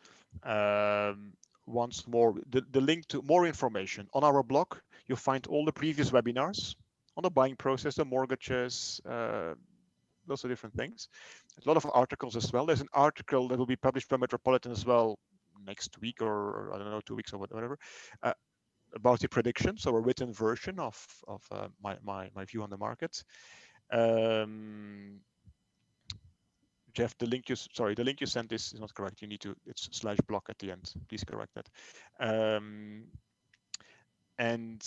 once more the link to more information on our blog? You'll find all the previous webinars on the buying process, the mortgages, lots of different things. A lot of articles as well. There's an article that will be published by Metropolitan as well next week, or I don't know, 2 weeks or whatever, about the prediction. So a written version of my view on the market. Jeff, the link you sent is not correct. It's /block at the end. Please correct that. And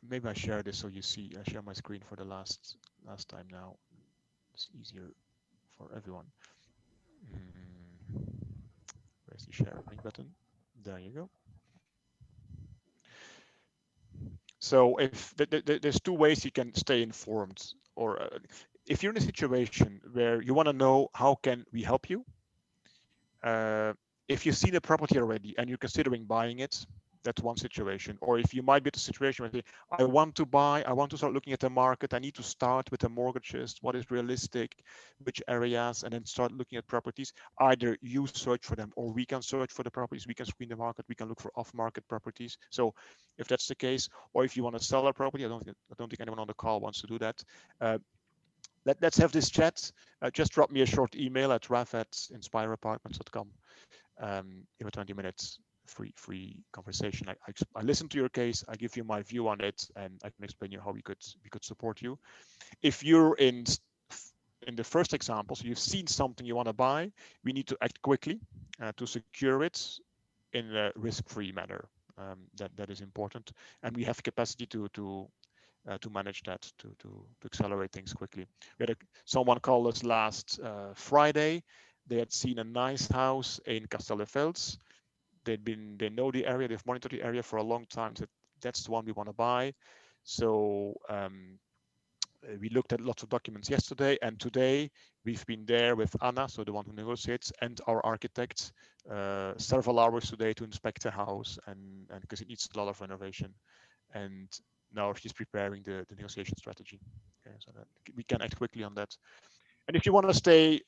maybe I share this so you see. I share my screen for the last time now. It's easier for everyone. Where's the sharing button? There you go. So if there's 2 ways you can stay informed, or if you're in a situation where you want to know how can we help you, if you've seen a property already and you're considering buying it, that's one situation. Or if you might be at a situation where I want to buy, I want to start looking at the market, I need to start with the mortgages, what is realistic, which areas, and then start looking at properties. Either you search for them or we can search for the properties, we can screen the market, we can look for off-market properties. So if that's the case, or if you want to sell a property, I don't think anyone on the call wants to do that. Let's have this chat. Just drop me a short email at raf@inspireapartments.com. In a 20 minutes free conversation. I listen to your case, I give you my view on it, and I can explain you how we could support you. If you're in the first example, so you've seen something you want to buy, we need to act quickly to secure it in a risk-free manner. That is important, and we have capacity to manage that, to accelerate things quickly. We had someone called us last Friday. They had seen a nice house in Castelldefels. They know the area, they've monitored the area for a long time. So that's the one we want to buy. So we looked at lots of documents yesterday, and today we've been there with Anna, so the one who negotiates, and our architects several hours today to inspect the house, and because it needs a lot of renovation. And now she's preparing the negotiation strategy. Okay, so that we can act quickly on that. And if you want to stay,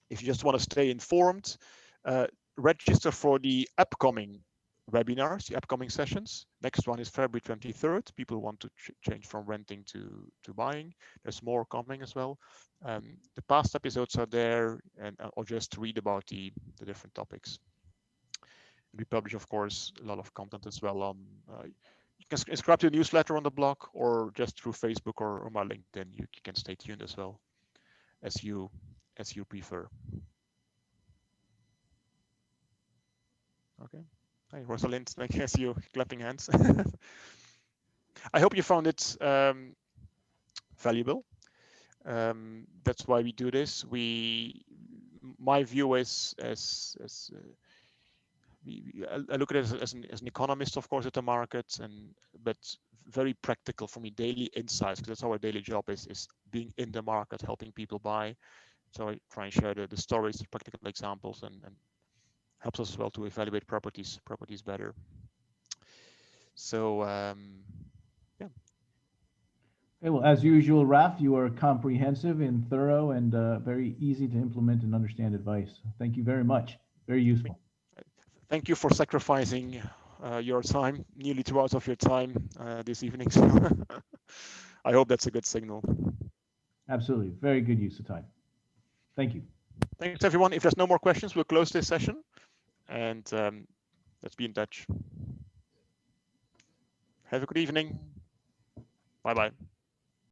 if you just want to stay informed, register for the upcoming webinars, the upcoming sessions. Next one is February 23rd. People want to change from renting to buying. There's more coming as well. The past episodes are there, and I'll just read about the different topics. We publish, of course, a lot of content as well on. You can subscribe to the newsletter on the blog, or just through Facebook or my LinkedIn. You can stay tuned as well, as you prefer. Okay. Hi, Rosalind. I guess you clapping hands. I hope you found it valuable. That's why we do this. My view is I look at it as an economist, of course, at the market, but very practical for me, daily insights, because that's our daily job is being in the market, helping people buy. So I try and share the stories, the practical examples, and helps us as well to evaluate properties better. So yeah. Okay, well, as usual, Raf, you are comprehensive and thorough and very easy to implement and understand advice. Thank you very much. Very useful. Thank you for sacrificing your time, nearly 2 hours of your time this evening. So I hope that's a good signal. Absolutely. Very good use of time. Thank you. Thanks, everyone. If there's no more questions, we'll close this session, and let's be in touch. Have a good evening. Bye-bye.